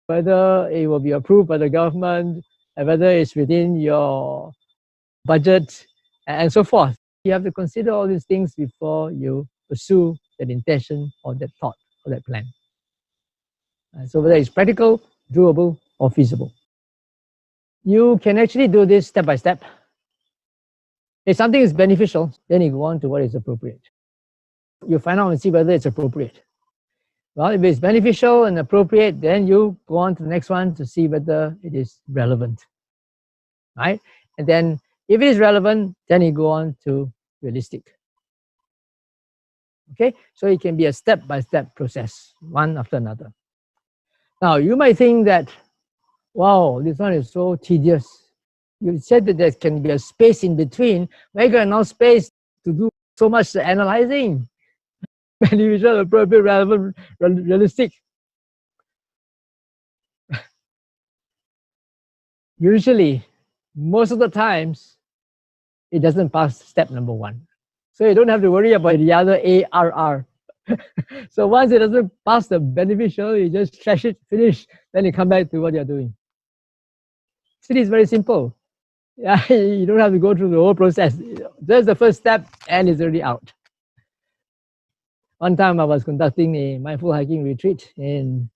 whether it will be approved by the government, and whether it's within your budget, and so forth. You have to consider all these things before you pursue that intention or that thought or that plan. So whether it's practical, doable, or feasible. You can actually do this step by step. If something is beneficial, then you go on to what is appropriate. You find out and see whether it's appropriate. Well, if it's beneficial and appropriate, then you go on to the next one to see whether it is relevant, right? And then if it is relevant, then you go on to realistic. Okay, so it can be a step-by-step process, one after another. Now, you might think that, wow, this one is so tedious. You said that there can be a space in between. Where you got enough space to do so much analyzing? Beneficial, appropriate, relevant, realistic. Usually, most of the times, it doesn't pass step number 1. So you don't have to worry about the other ARR. So once it doesn't pass the beneficial, you just trash it, finish, then you come back to what you're doing. So it is very simple. Yeah, you don't have to go through the whole process. Just the first step and it's already out. One time I was conducting a mindful hiking retreat in,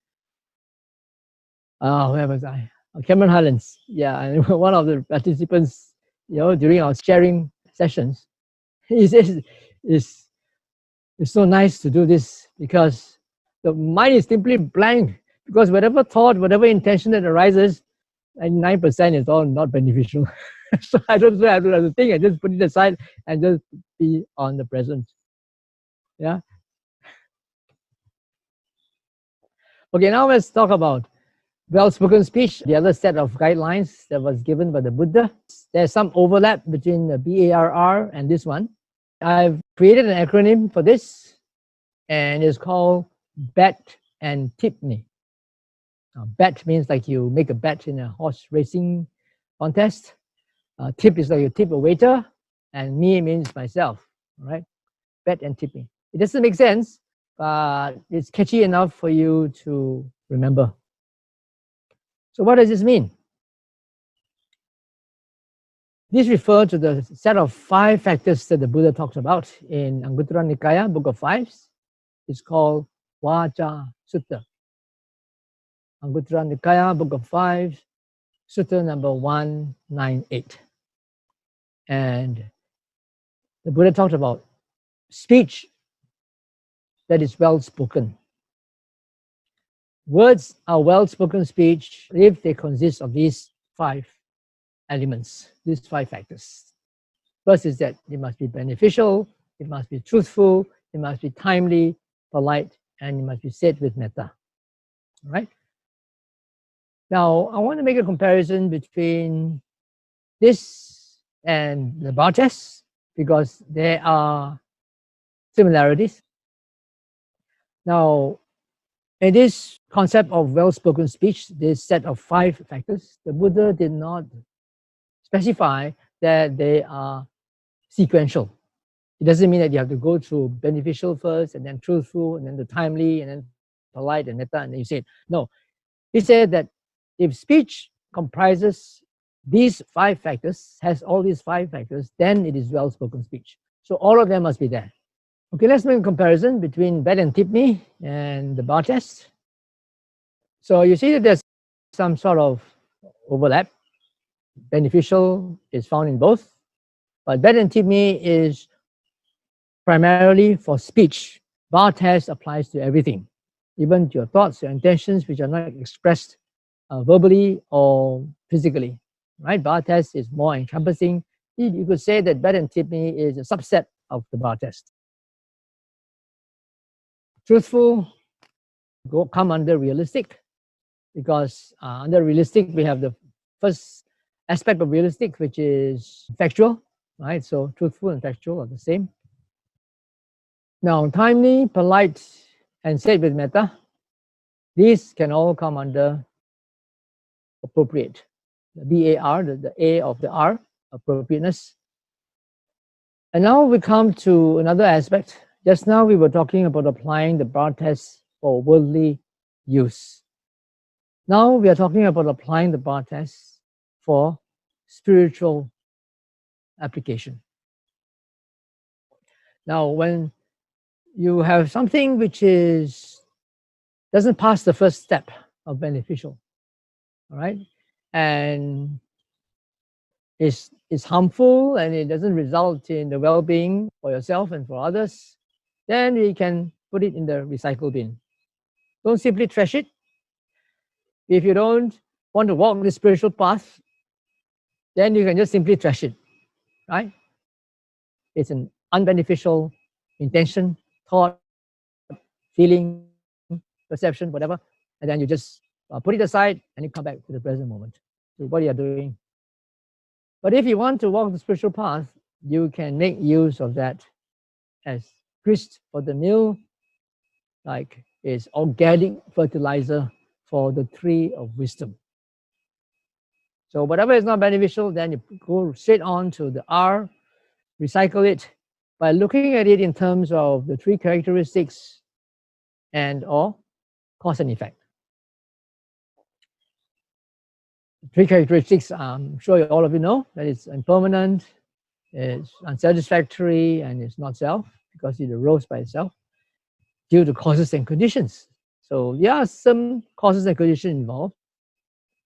where was I? Cameron Highlands. Yeah, and one of the participants, during our sharing sessions, he says, it's so nice to do this because the mind is simply blank, because whatever thought, whatever intention that arises, 99% is all not beneficial. So I don't have to think, I just put it aside and just be on the present. Yeah. Okay, now let's talk about well-spoken speech, the other set of guidelines that was given by the Buddha. There's some overlap between the BARR and this one. I've created an acronym for this, and it's called BET and TIPNI. Now, bet means like you make a bet in a horse racing contest. Tip is like you tip a waiter, and me means myself, right? Bet and tipping. It doesn't make sense, but it's catchy enough for you to remember. So what does this mean? This refers to the set of 5 factors that the Buddha talks about in Anguttara Nikaya, Book of Fives. It's called Vaca Sutta. Anguttara Nikaya, Book of Fives, Sutta number 198. And the Buddha talked about speech that is well spoken. Words are well spoken speech if they consist of these 5 elements, these 5 factors. First is that it must be beneficial, it must be truthful, it must be timely, polite, and it must be said with metta. All right? Now, I want to make a comparison between this and the bar test because there are similarities. Now, in this concept of well-spoken speech, this set of 5 factors, the Buddha did not specify that they are sequential. It doesn't mean that you have to go through beneficial first, and then truthful, and then the timely, and then polite and metta, and then you say it. No. He said that if speech comprises these 5 factors, has all these 5 factors, then it is well-spoken speech. So all of them must be there. Okay, let's make a comparison between Bet and Tipney and the bar test. So you see that there's some sort of overlap. Beneficial is found in both, but Bet and Tipney is primarily for speech. Bar test applies to everything, even to your thoughts, your intentions, which are not expressed verbally or physically. Right? Bar test is more encompassing. You could say that Bet and Tipney is a subset of the bar test. Truthful come under realistic, because under realistic we have the first aspect of realistic, which is factual, right? So truthful and factual are the same. Now, timely, polite, and said with metta, these can all come under appropriate. The BAR, the A of the R, appropriateness. And now we come to another aspect. Just now we were talking about applying the bar test for worldly use. Now we are talking about applying the bar test for spiritual application. Now, when you have something which doesn't pass the first step of beneficial, all right, and is harmful, and it doesn't result in the well-being for yourself and for others, then we can put it in the recycle bin. Don't simply trash it. If you don't want to walk the spiritual path, then you can just simply trash it, right? It's an unbeneficial intention, thought, feeling, perception, whatever, and then you just put it aside and you come back to the present moment, to what you are doing. But if you want to walk the spiritual path, you can make use of that as grist for the mill, like is organic fertilizer for the tree of wisdom. So whatever is not beneficial, then you go straight on to the R, recycle it by looking at it in terms of the three characteristics and or cause and effect. Three characteristics, I'm sure all of you know, that it's impermanent, it's unsatisfactory, and it's not self, because it arose by itself due to causes and conditions. So there are some causes and conditions involved.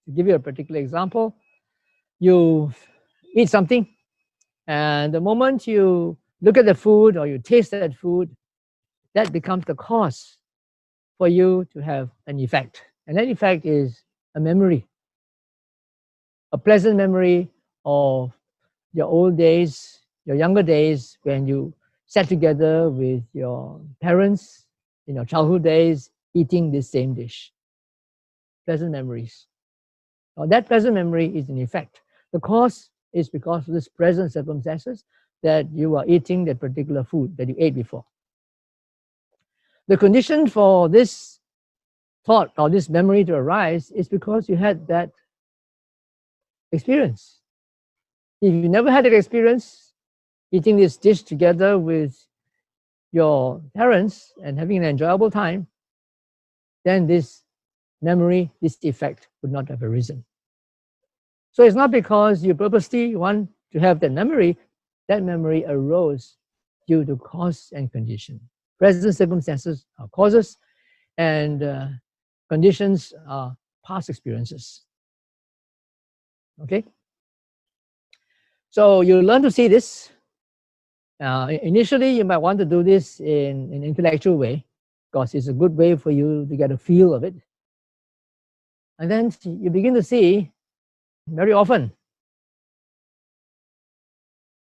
To give you a particular example, you eat something, and the moment you look at the food or you taste that food, that becomes the cause for you to have an effect. And that effect is a memory, a pleasant memory of your old days, your younger days, when you sat together with your parents in your childhood days, eating this same dish. Pleasant memories. Now, that pleasant memory is an effect. The cause is because of this present circumstances that you are eating that particular food that you ate before. The condition for this thought or this memory to arise is because you had that experience. If you never had that experience, eating this dish together with your parents and having an enjoyable time, then this memory, this effect would not have arisen. So it's not because you purposely want to have that memory arose due to cause and condition. Present circumstances are causes, and conditions are past experiences. Okay? So you learn to see this. Initially, you might want to do this in an intellectual way, because it's a good way for you to get a feel of it. And then you begin to see very often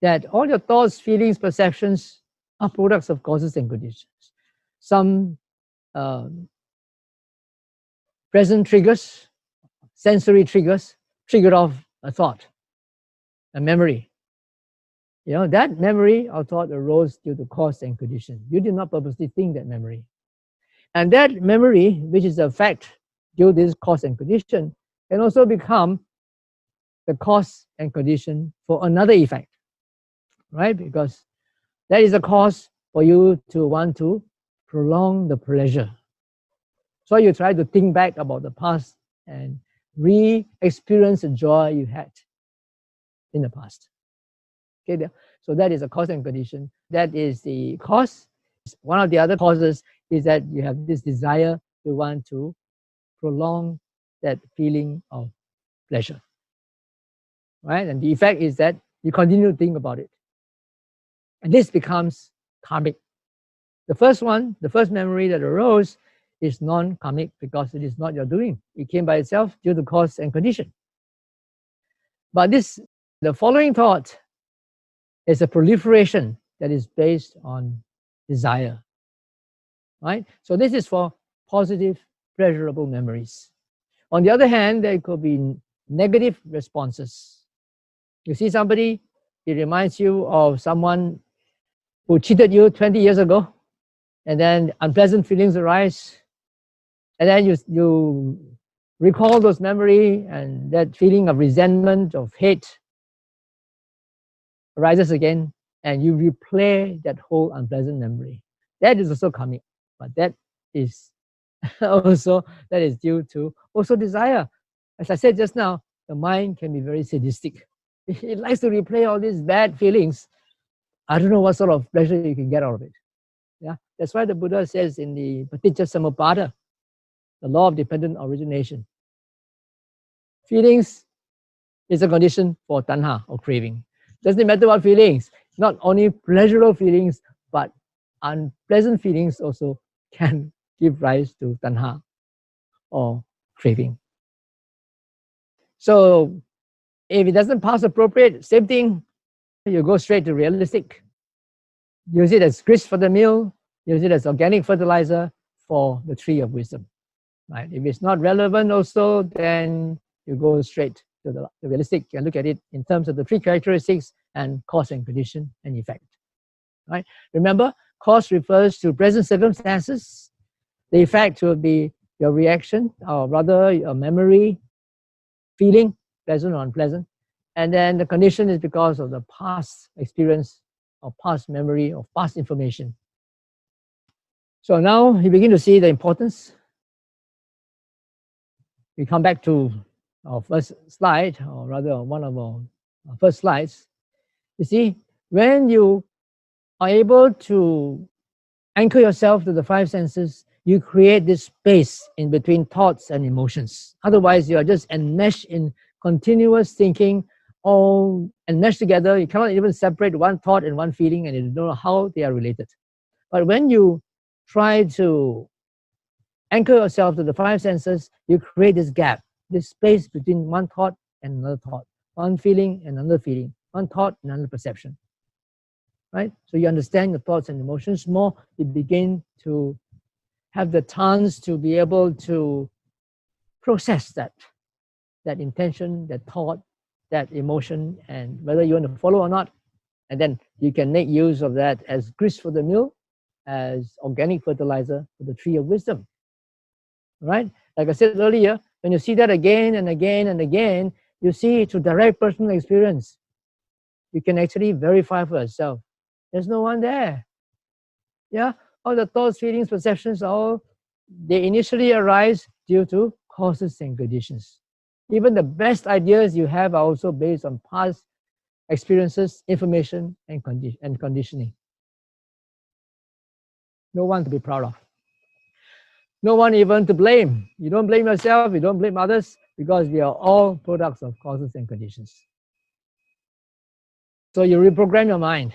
that all your thoughts, feelings, perceptions are products of causes and conditions. Some present triggers, sensory triggers, trigger off a thought, a memory. You know, that memory or thought arose due to cause and condition. You did not purposely think that memory. And that memory, which is a fact due to this cause and condition, can also become the cause and condition for another effect, right? Because that is a cause for you to want to prolong the pleasure. So you try to think back about the past and re-experience the joy you had in the past. Okay, so that is a cause and condition. That is the cause. One of the other causes is that you have this desire to want to prolong that feeling of pleasure, right? And the effect is that you continue to think about it. And this becomes karmic. The first one, the first memory that arose is non-karmic because it is not your doing. It came by itself due to cause and condition. But the following thought is a proliferation that is based on desire, right? So this is for positive, pleasurable memories. On the other hand, there could be negative responses. You see somebody, it reminds you of someone who cheated you 20 years ago, and then unpleasant feelings arise, and then you recall those memories, and that feeling of resentment, of hate arises again, and you replay that whole unpleasant memory. That is also karmic, but that is also due to also desire. As I said just now, the mind can be very sadistic. It likes to replay all these bad feelings. I don't know what sort of pleasure you can get out of it. Yeah, that's why the Buddha says in the Paticca Samuppada, the law of dependent origination, feelings is a condition for tanha or craving. Doesn't matter what feelings, not only pleasurable feelings, but unpleasant feelings also can give rise to tanha or craving. So if it doesn't pass appropriate, same thing, you go straight to realistic. Use it as grist for the mill, use it as organic fertilizer for the tree of wisdom. Right? If it's not relevant also, then you go straight to the realistic and look at it in terms of the three characteristics and cause and condition and effect. Right? Remember, cause refers to present circumstances. The effect will be your reaction, or rather your memory, feeling, pleasant or unpleasant. And then the condition is because of the past experience or past memory or past information. So now you begin to see the importance. We come back to our first slide, or rather one of our first slides. You see, when you are able to anchor yourself to the five senses, you create this space in between thoughts and emotions. Otherwise, you are just enmeshed in continuous thinking, all enmeshed together. You cannot even separate one thought and one feeling, and you don't know how they are related. But when you try to anchor yourself to the five senses, you create this gap, this space between one thought and another thought, one feeling and another feeling, one thought and another perception. Right? So you understand your thoughts and emotions more, you begin to have the chance to be able to process that intention, that thought, that emotion, and whether you want to follow or not. And then you can make use of that as grist for the mill, as organic fertilizer for the tree of wisdom. Right? Like I said earlier, when you see that again and again and again, you see it through direct personal experience. You can actually verify for yourself. There's no one there. Yeah? All the thoughts, feelings, perceptions, they initially arise due to causes and conditions. Even the best ideas you have are also based on past experiences, information, and conditioning. No one to be proud of. No one even to blame. You don't blame yourself, you don't blame others, because we are all products of causes and conditions. So you reprogram your mind.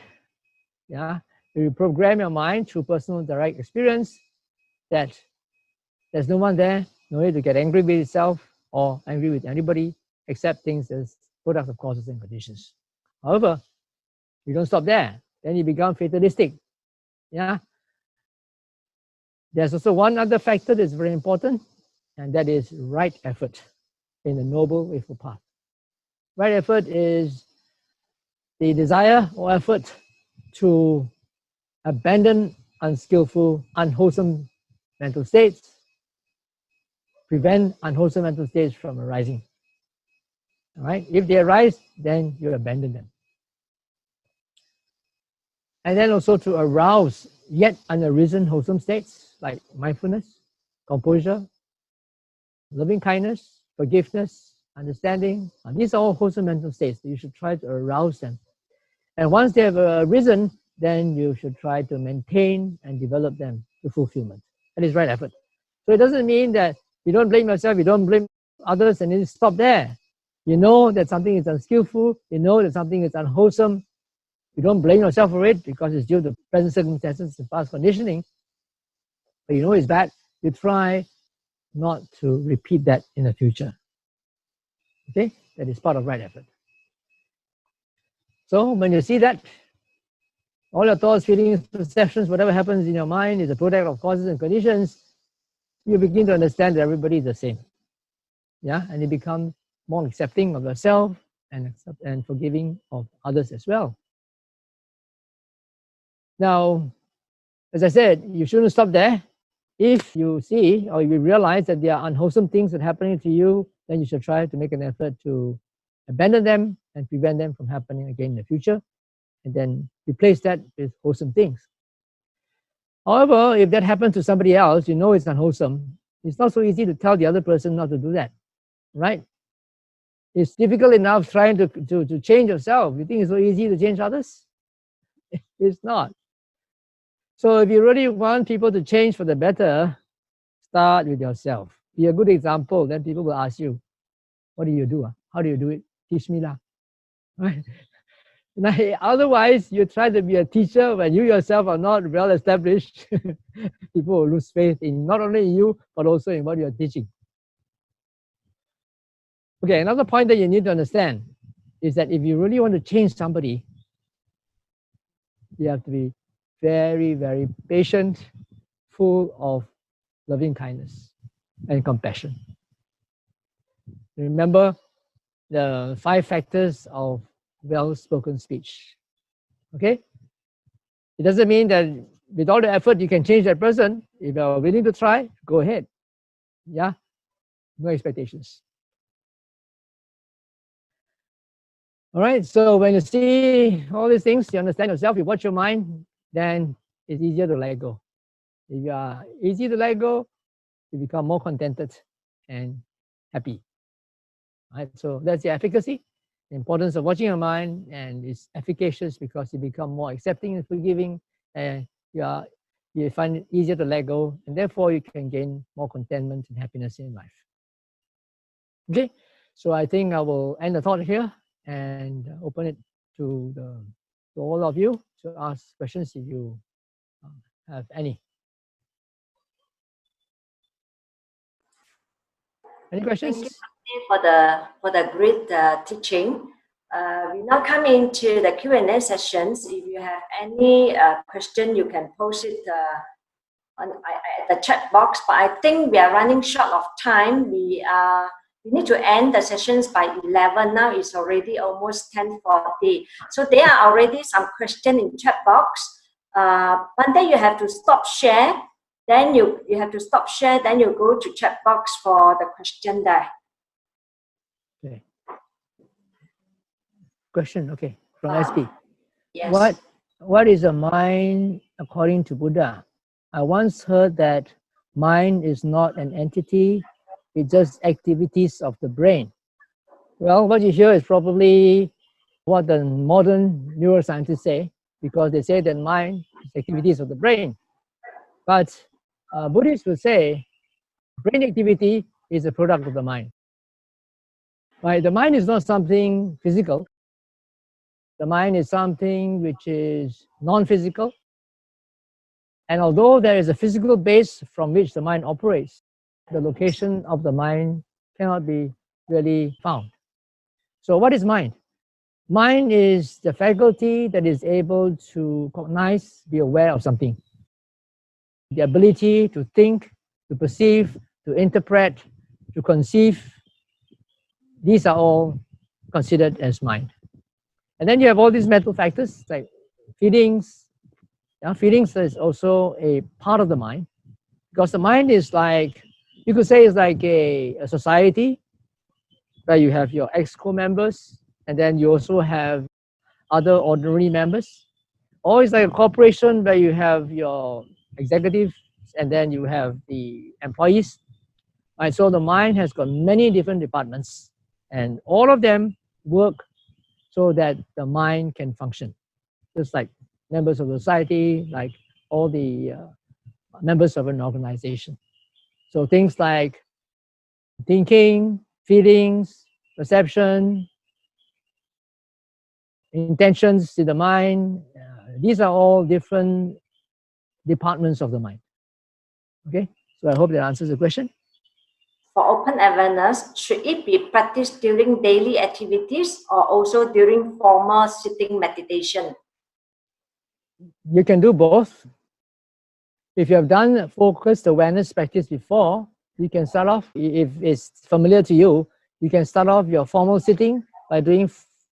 Yeah? You reprogram your mind through personal direct experience that there's no one there, no need to get angry with itself or angry with anybody, except things as products of causes and conditions. However, you don't stop there. Then you become fatalistic. Yeah. There's also one other factor that's very important, and that is right effort in the Noble Eightfold Path. Right effort is the desire or effort to abandon unskillful, unwholesome mental states, prevent unwholesome mental states from arising. All right? If they arise, then you abandon them. And then also to arouse yet unarisen wholesome states like mindfulness, composure, loving kindness, forgiveness, understanding. These are all wholesome mental states. You should try to arouse them. And once they have arisen, then you should try to maintain and develop them to fulfillment. That is right effort. So it doesn't mean that you don't blame yourself, you don't blame others, and you stop there. You know that something is unskillful, you know that something is unwholesome. You don't blame yourself for it because it's due to present circumstances and past conditioning. But you know it's bad. You try not to repeat that in the future. Okay? That is part of right effort. So when you see that, all your thoughts, feelings, perceptions, whatever happens in your mind is a product of causes and conditions, you begin to understand that everybody is the same. Yeah? And you become more accepting of yourself and forgiving of others as well. Now, as I said, you shouldn't stop there. If you see or you realize that there are unwholesome things that are happening to you, then you should try to make an effort to abandon them and prevent them from happening again in the future, and then replace that with wholesome things. However, if that happens to somebody else, you know it's unwholesome, it's not so easy to tell the other person not to do that, right? It's difficult enough trying to change yourself. You think it's so easy to change others? It's not. So if you really want people to change for the better, start with yourself. Be a good example, then people will ask you, what do you do? How do you do it? Teach me lah. Right? Otherwise, you try to be a teacher when you yourself are not well established. People will lose faith in not only you, but also in what you're teaching. Okay, another point that you need to understand is that if you really want to change somebody, you have to be very, very patient, full of loving kindness and compassion. Remember the 5 factors of well-spoken speech. Okay? It doesn't mean that with all the effort you can change that person. If you're willing to try, go ahead. Yeah? No expectations. All right, so when you see all these things, you understand yourself, you watch your mind, then it's easier to let go. If you are easy to let go, you become more contented and happy. All right, so that's the efficacy, the importance of watching your mind, and it's efficacious because you become more accepting and forgiving, and you find it easier to let go, and therefore you can gain more contentment and happiness in life. Okay, so I think I will end the thought here and open it to all of you to ask questions if you have any. Any questions? Thank you for the great teaching. We now come into the Q&A sessions. If you have any question, you can post it on the chat box. But I think we are running short of time. We need to end the sessions by 11. Now it's already almost 10:40. So there are already some questions in chat box. Bhante, you have to stop share. Then you have to stop share. Then you go to chat box for the question there. Okay. Question. Okay, from SP. Yes. What is a mind according to Buddha? I once heard that mind is not an entity, it's just activities of the brain. Well, what you hear is probably what the modern neuroscientists say, because they say that mind is activities of the brain. But Buddhists will say brain activity is a product of the mind. Right? The mind is not something physical. The mind is something which is non-physical. And although there is a physical base from which the mind operates, the location of the mind cannot be really found. So what is mind? Mind is the faculty that is able to cognize, be aware of something. The ability to think, to perceive, to interpret, to conceive, these are all considered as mind. And then you have all these mental factors like feelings. Feelings is also a part of the mind, because the mind is like, you could say it's like a society where you have your exco members, and then you also have other ordinary members. Or it's like a corporation where you have your executives, and then you have the employees. Right? So the mind has got many different departments, and all of them work so that the mind can function. Just like members of the society, like all the members of an organization. So things like thinking, feelings, perception, intentions in the mind, these are all different departments of the mind. Okay, so I hope that answers the question. For open awareness, should it be practiced during daily activities or also during formal sitting meditation? You can do both. If you have done focused awareness practice before, you can start off, if it's familiar to you, you can start off your formal sitting by doing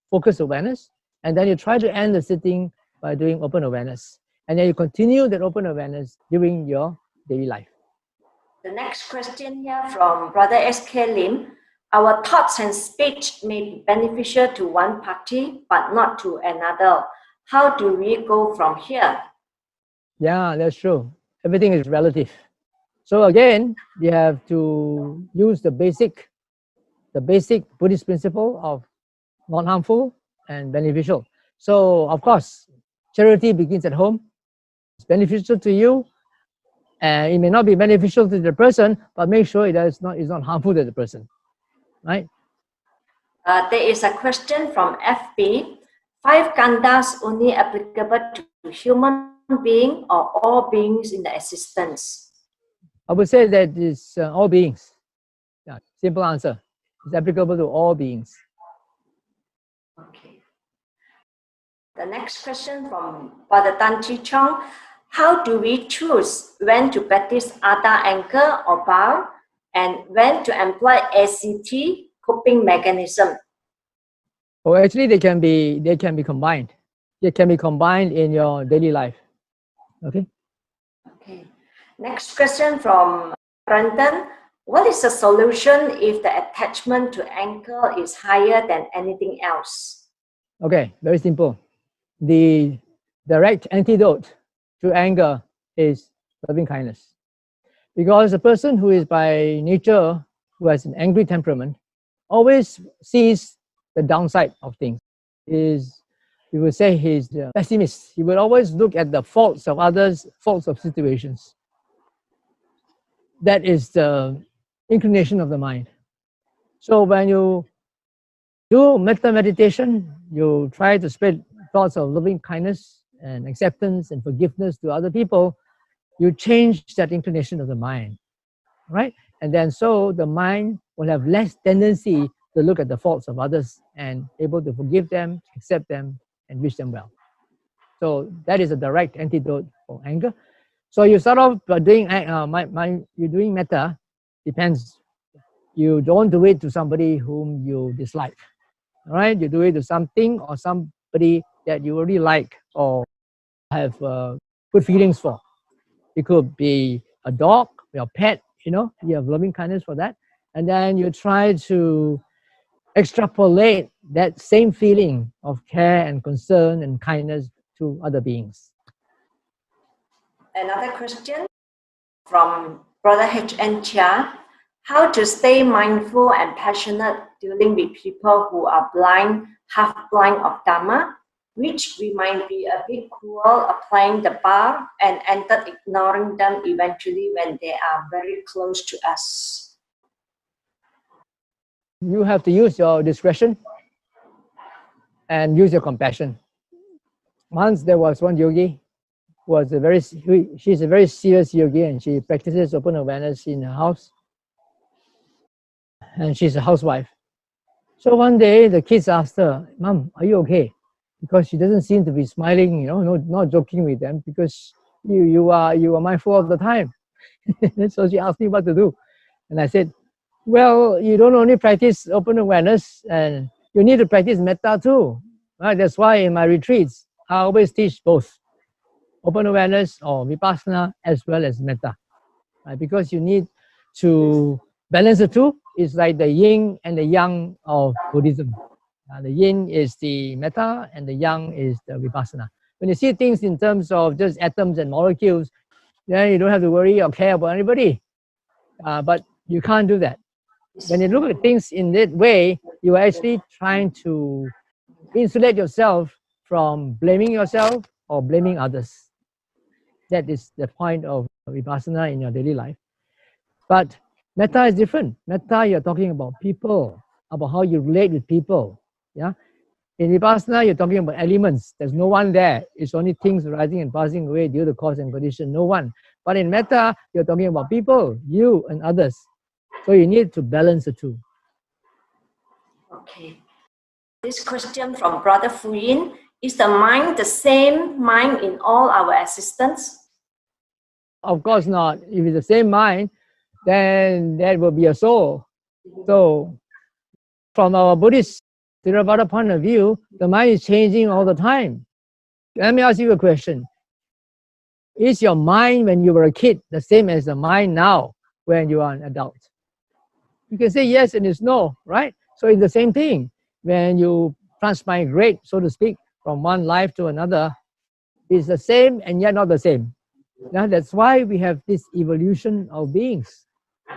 focused awareness, and then you try to end the sitting by doing open awareness. And then you continue that open awareness during your daily life. The next question here from Brother S.K. Lim. Our thoughts and speech may be beneficial to one party, but not to another. How do we go from here? Yeah, that's true. Everything is relative. So again, you have to use the basic Buddhist principle of non-harmful and beneficial. So of course, charity begins at home. It's beneficial to you, and it may not be beneficial to the person, but make sure it's not harmful to the person, right? There is a question from FB. five khandhas only applicable to human being or all beings in the existence? I would say that it's all beings. Yeah, simple answer. It's applicable to all beings. Okay. The next question from Father Tan Chi Chong. How do we choose when to practice Atha anchor or bow and when to employ ACT coping mechanism? Oh, actually, they can be combined. They can be combined in your daily life. Okay. Okay. Next question from Brandon. What is the solution if the attachment to ankle is higher than anything else? Okay, very simple. The direct antidote to anger is loving kindness. Because a person who is by nature, who has an angry temperament, always sees the downside of things. You would say he's a pessimist. He will always look at the faults of others, faults of situations. That is the inclination of the mind. So when you do metta meditation, you try to spread thoughts of loving kindness and acceptance and forgiveness to other people, you change that inclination of the mind, right? And then so the mind will have less tendency to look at the faults of others and able to forgive them, accept them, and wish them well. So that is a direct antidote for anger. So you start off by doing you're doing metta. Depends. You don't do it to somebody whom you dislike. All right, you do it to something or somebody that you really like or have good feelings for. It could be a dog, your pet. You have loving kindness for that, and then you try to extrapolate that same feeling of care and concern and kindness to other beings. Another question from Brother H.N. Chia. How to stay mindful and passionate dealing with people who are blind, half blind of Dhamma, which we might be a bit cruel applying the bar and end up ignoring them eventually when they are very close to us. You have to use your discretion and use your compassion. Once there was one yogi who was she's a very serious yogi and she practices open awareness in her house. And she's a housewife. So one day the kids asked her, "Mom, are you okay?" Because she doesn't seem to be smiling, not joking with them because you are mindful all the time. So she asked me what to do. And I said, well, you don't only practice open awareness and you need to practice metta too. Right? That's why in my retreats, I always teach both open awareness or vipassana as well as metta. Right? Because you need to balance the two. It's like the yin and the yang of Buddhism. The yin is the metta and the yang is the vipassana. When you see things in terms of just atoms and molecules, then you don't have to worry or care about anybody. But you can't do that. When you look at things in that way, you are actually trying to insulate yourself from blaming yourself or blaming others. That is the point of vipassana in your daily life. But metta is different. Metta, you're talking about people, about how you relate with people. Yeah. In vipassana, you're talking about elements. There's no one there. It's only things arising and passing away due to cause and condition. No one. But in metta, you're talking about people, you and others. So you need to balance the two. Okay. This question from Brother Fu Yin. Is the mind the same mind in all our existence? Of course not. If it's the same mind, then that will be a soul. So from our Buddhist Theravada point of view, the mind is changing all the time. Let me ask you a question. Is your mind when you were a kid the same as the mind now when you are an adult? You can say yes and it's no, right? So it's the same thing. When you transmigrate, so to speak, from one life to another, it's the same and yet not the same. Now that's why we have this evolution of beings.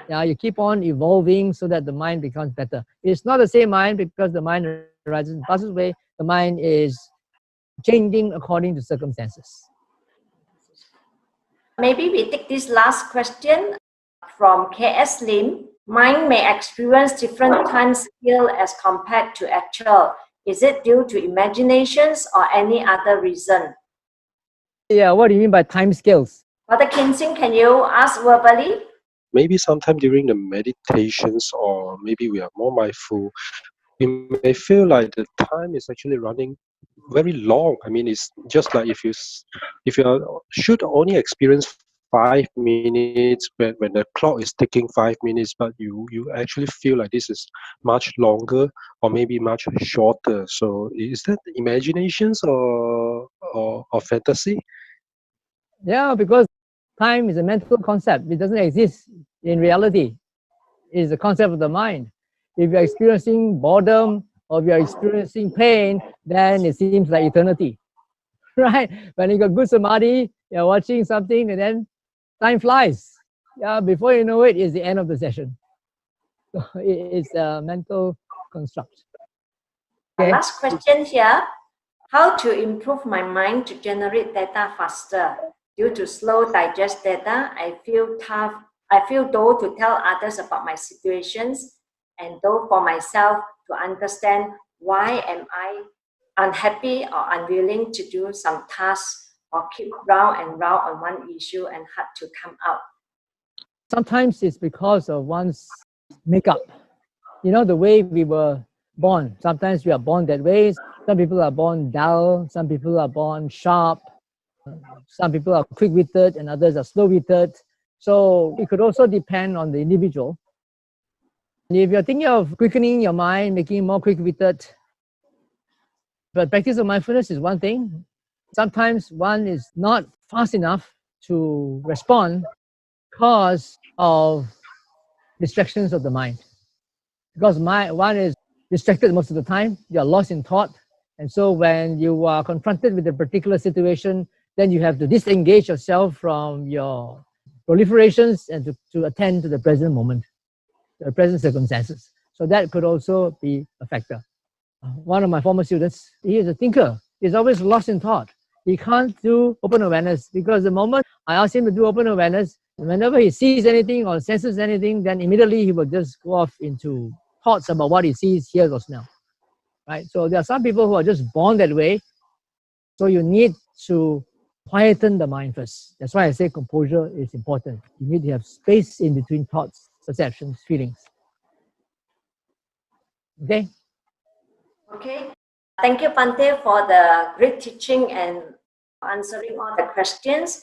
Yeah, you keep on evolving so that the mind becomes better. It's not the same mind because the mind arises and passes away. The mind is changing according to circumstances. Maybe we take this last question from K.S. Lim. Mind may experience different time scale as compared to actual. Is it due to imaginations or any other reason? Yeah, what do you mean by time scales? Father Kinsing, can you ask verbally? Maybe sometime during the meditations, or maybe we are more mindful, we may feel like the time is actually running very long. I mean, it's just like if should only experience 5 minutes when the clock is ticking 5 minutes, but you actually feel like this is much longer or maybe much shorter. So is that imaginations or fantasy? Yeah, because time is a mental concept. It doesn't exist in reality. It is a concept of the mind. If you're experiencing boredom or if you're experiencing pain, then it seems like eternity, right? When you got good samadhi, you're watching something and then time flies. Yeah, before you know it, it's the end of the session. So it's a mental construct. Okay. Last question here. How to improve my mind to generate data faster? Due to slow digest data, I feel tough. I feel dull to tell others about my situations, and dull for myself to understand why am I unhappy or unwilling to do some tasks or keep round and round on one issue and hard to come out. Sometimes it's because of one's makeup. You know, the way we were born. Sometimes we are born that way. Some people are born dull. Some people are born sharp. Some people are quick-witted and others are slow-witted. So it could also depend on the individual. And if you're thinking of quickening your mind, making it more quick-witted, but practice of mindfulness is one thing. Sometimes one is not fast enough to respond because of distractions of the mind. Because one is distracted most of the time, you're lost in thought. And so when you are confronted with a particular situation, then you have to disengage yourself from your proliferations and to attend to the present moment, the present circumstances. So that could also be a factor. One of my former students, he is a thinker. He's always lost in thought. He can't do open awareness because the moment I ask him to do open awareness, whenever he sees anything or senses anything, then immediately he will just go off into thoughts about what he sees, hears, or smells. Right? So there are some people who are just born that way. So you need to quieten the mind first. That's why I say composure is important. You need to have space in between thoughts, perceptions, feelings. Okay? Okay. Thank you, Bhante, for the great teaching and answering all the questions.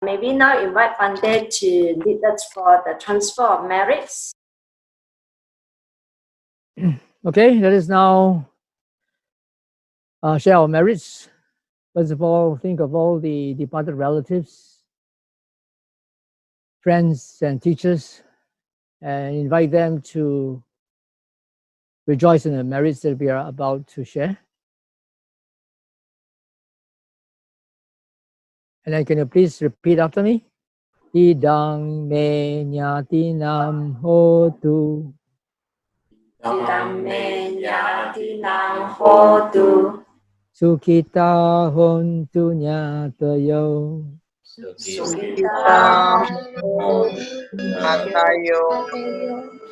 Maybe now invite Bhante to lead us for the transfer of merits. Okay, let us now share our merits. First of all, think of all the departed relatives, friends, and teachers, and invite them to rejoice in the merits that we are about to share. And then can you please repeat after me? Idang me nyatinam hotu. Idang me nyatinam hotu. Sukita hontu nyatayo. Sukita Matayo.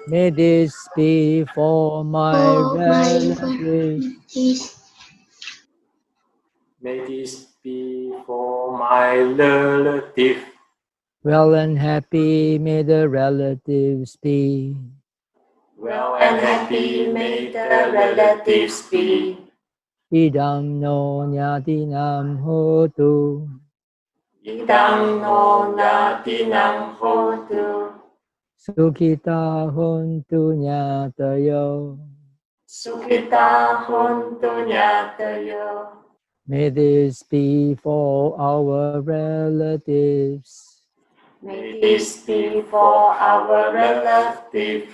May this be for my relatives. May this be for my relative. Well and happy may the relatives be. Well and happy may the relatives be. Idam no nyatinam hotu. Idam no nyatinam hotu. Sukita hontu nyatayo. Sukita hontu nyatayo. May this be for our relatives. May this be for our relatives.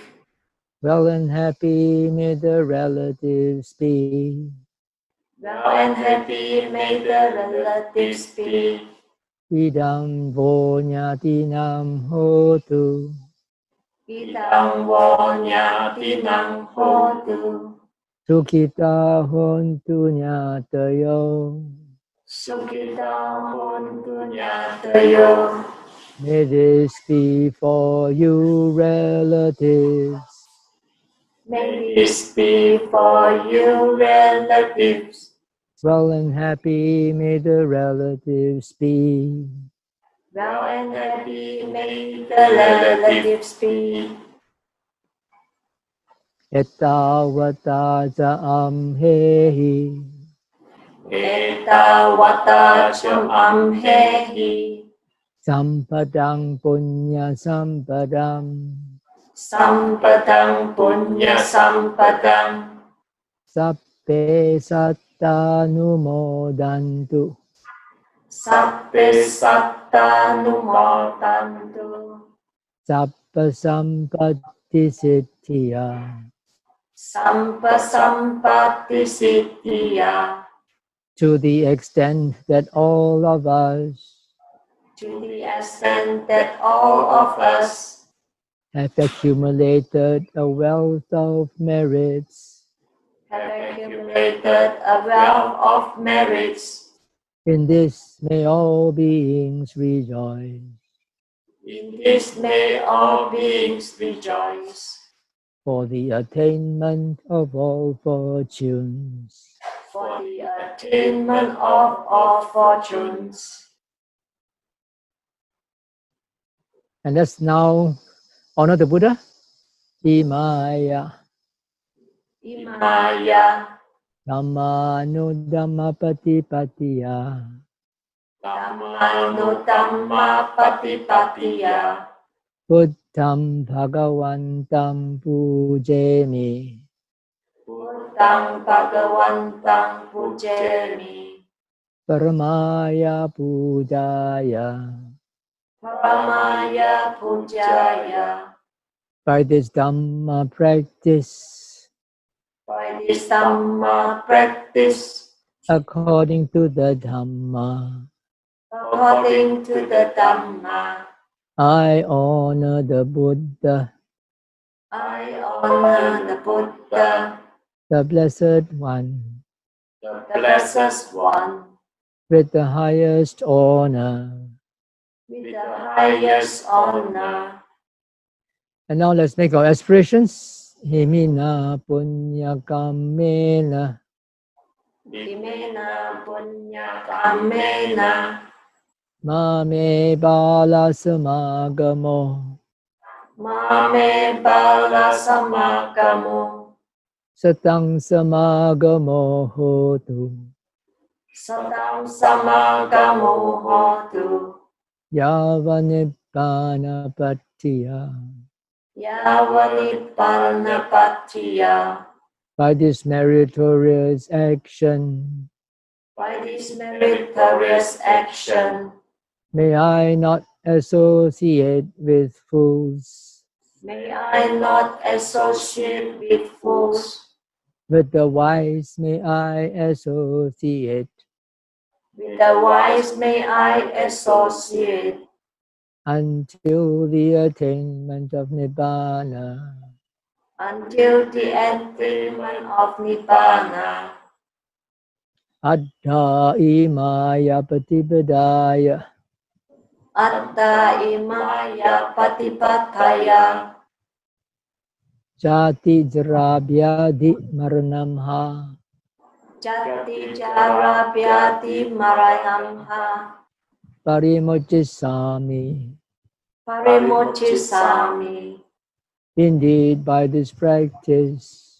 Well and happy may the relatives be. Well and happy may the relatives be. Idam vo nyatinam hotu. Idam vo nyatinam hotu. Sukita hontu nyatayo. Sukita hontu nyatayo. May this be for you relatives. May this be for you, relatives. Well and happy may the relatives be. Well and happy may the relatives be. Etawata amhehi. Etawata amhehi. Sampadang punya sampadang. Sampadang punya sampadang. Sappe satta numodantu. Sappe satta numodantu. Sappa sampatti siddhya. Sampa sampatti siddhya. To the extent that all of us To the extent that all of us have accumulated a wealth of merits have accumulated a wealth of merits. in this may all beings rejoice. In this may all beings rejoice. For the attainment of all fortunes. For the attainment of all fortunes. And let's now honor the Buddha. Imaya. Imaya. Dhamma no Dhamma patipatiya. Dhamma no Dhamma patipatiya. Buddham Bhagavantam pujemi. Buddhang Bhagavantang pujami. Paramaya pujaya. Paramaya pujaya. By this Dhamma practice, By this Dhamma practice, according to the Dhamma, according to the Dhamma, I honor the Buddha, I honor the Buddha, the Blessed One, the Blessed One, with the highest honor. with the highest honor. And now let's make our aspirations. Himina punya kamena. Imena punya kamena. Mame bala samagamo. Mame bala samagamo. Satang samagamo hotu. Sadam samagamo hotu. Yava nibbana patiya. Yavanipana patiya. By this meritorious action, By this meritorious action, may I not associate with fools. may I not associate with fools. With the wise may I associate. With the wise may I associate. Until the attainment of Nibbana. Until the attainment of Nibbana. Addha imaya patibadaya. Atta imaya patipataya. Jati jarabhyadi maranamha. Jati jara vyati maranamha. Parimochisami. Parimochisami. Indeed, by this practice,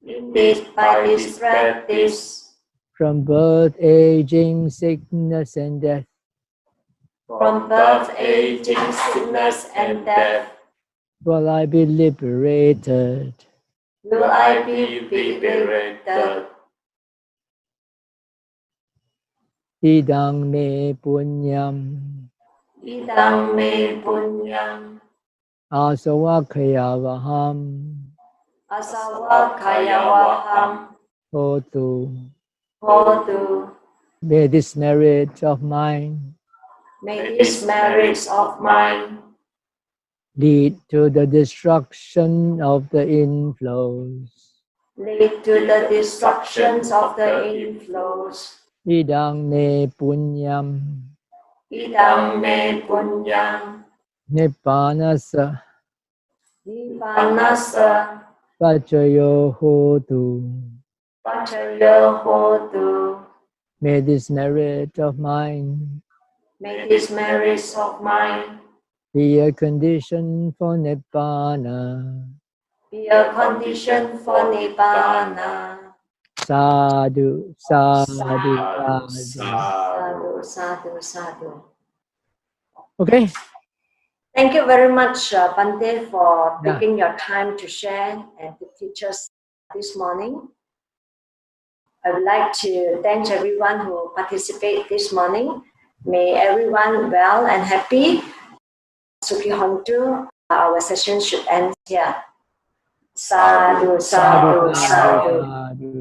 Indeed, by this practice, from birth, aging, sickness, and death, from birth, aging, sickness, and death, will I be liberated. will I be liberated. Idang me punyam. Idang me punyam. Asawakayavaham. Asawakayawaham. Hotu. Hotu. May this merit of mine May these merits of mine lead to the destruction of the inflows. lead to the destructions of the inflows. Idang me punyam. Idang me punyam. Nippanasa. Nippanasa. Pachayo Hotu. Pachayo Hotu. May this merit of mine May this merits of mine be a condition for Nibbana. be a condition for Nibbana. Sadhu, sadhu, Sadhu, sadhu. Sadhu, sadhu, sadhu. Okay. Thank you very much, Bhante, for Yeah. taking your time to share and to teach us this morning. I would like to thank everyone who participated this morning. May everyone well and happy. Sukhi Hontu, our session should end here. Sadhu, sadhu, sadhu. Sadhu.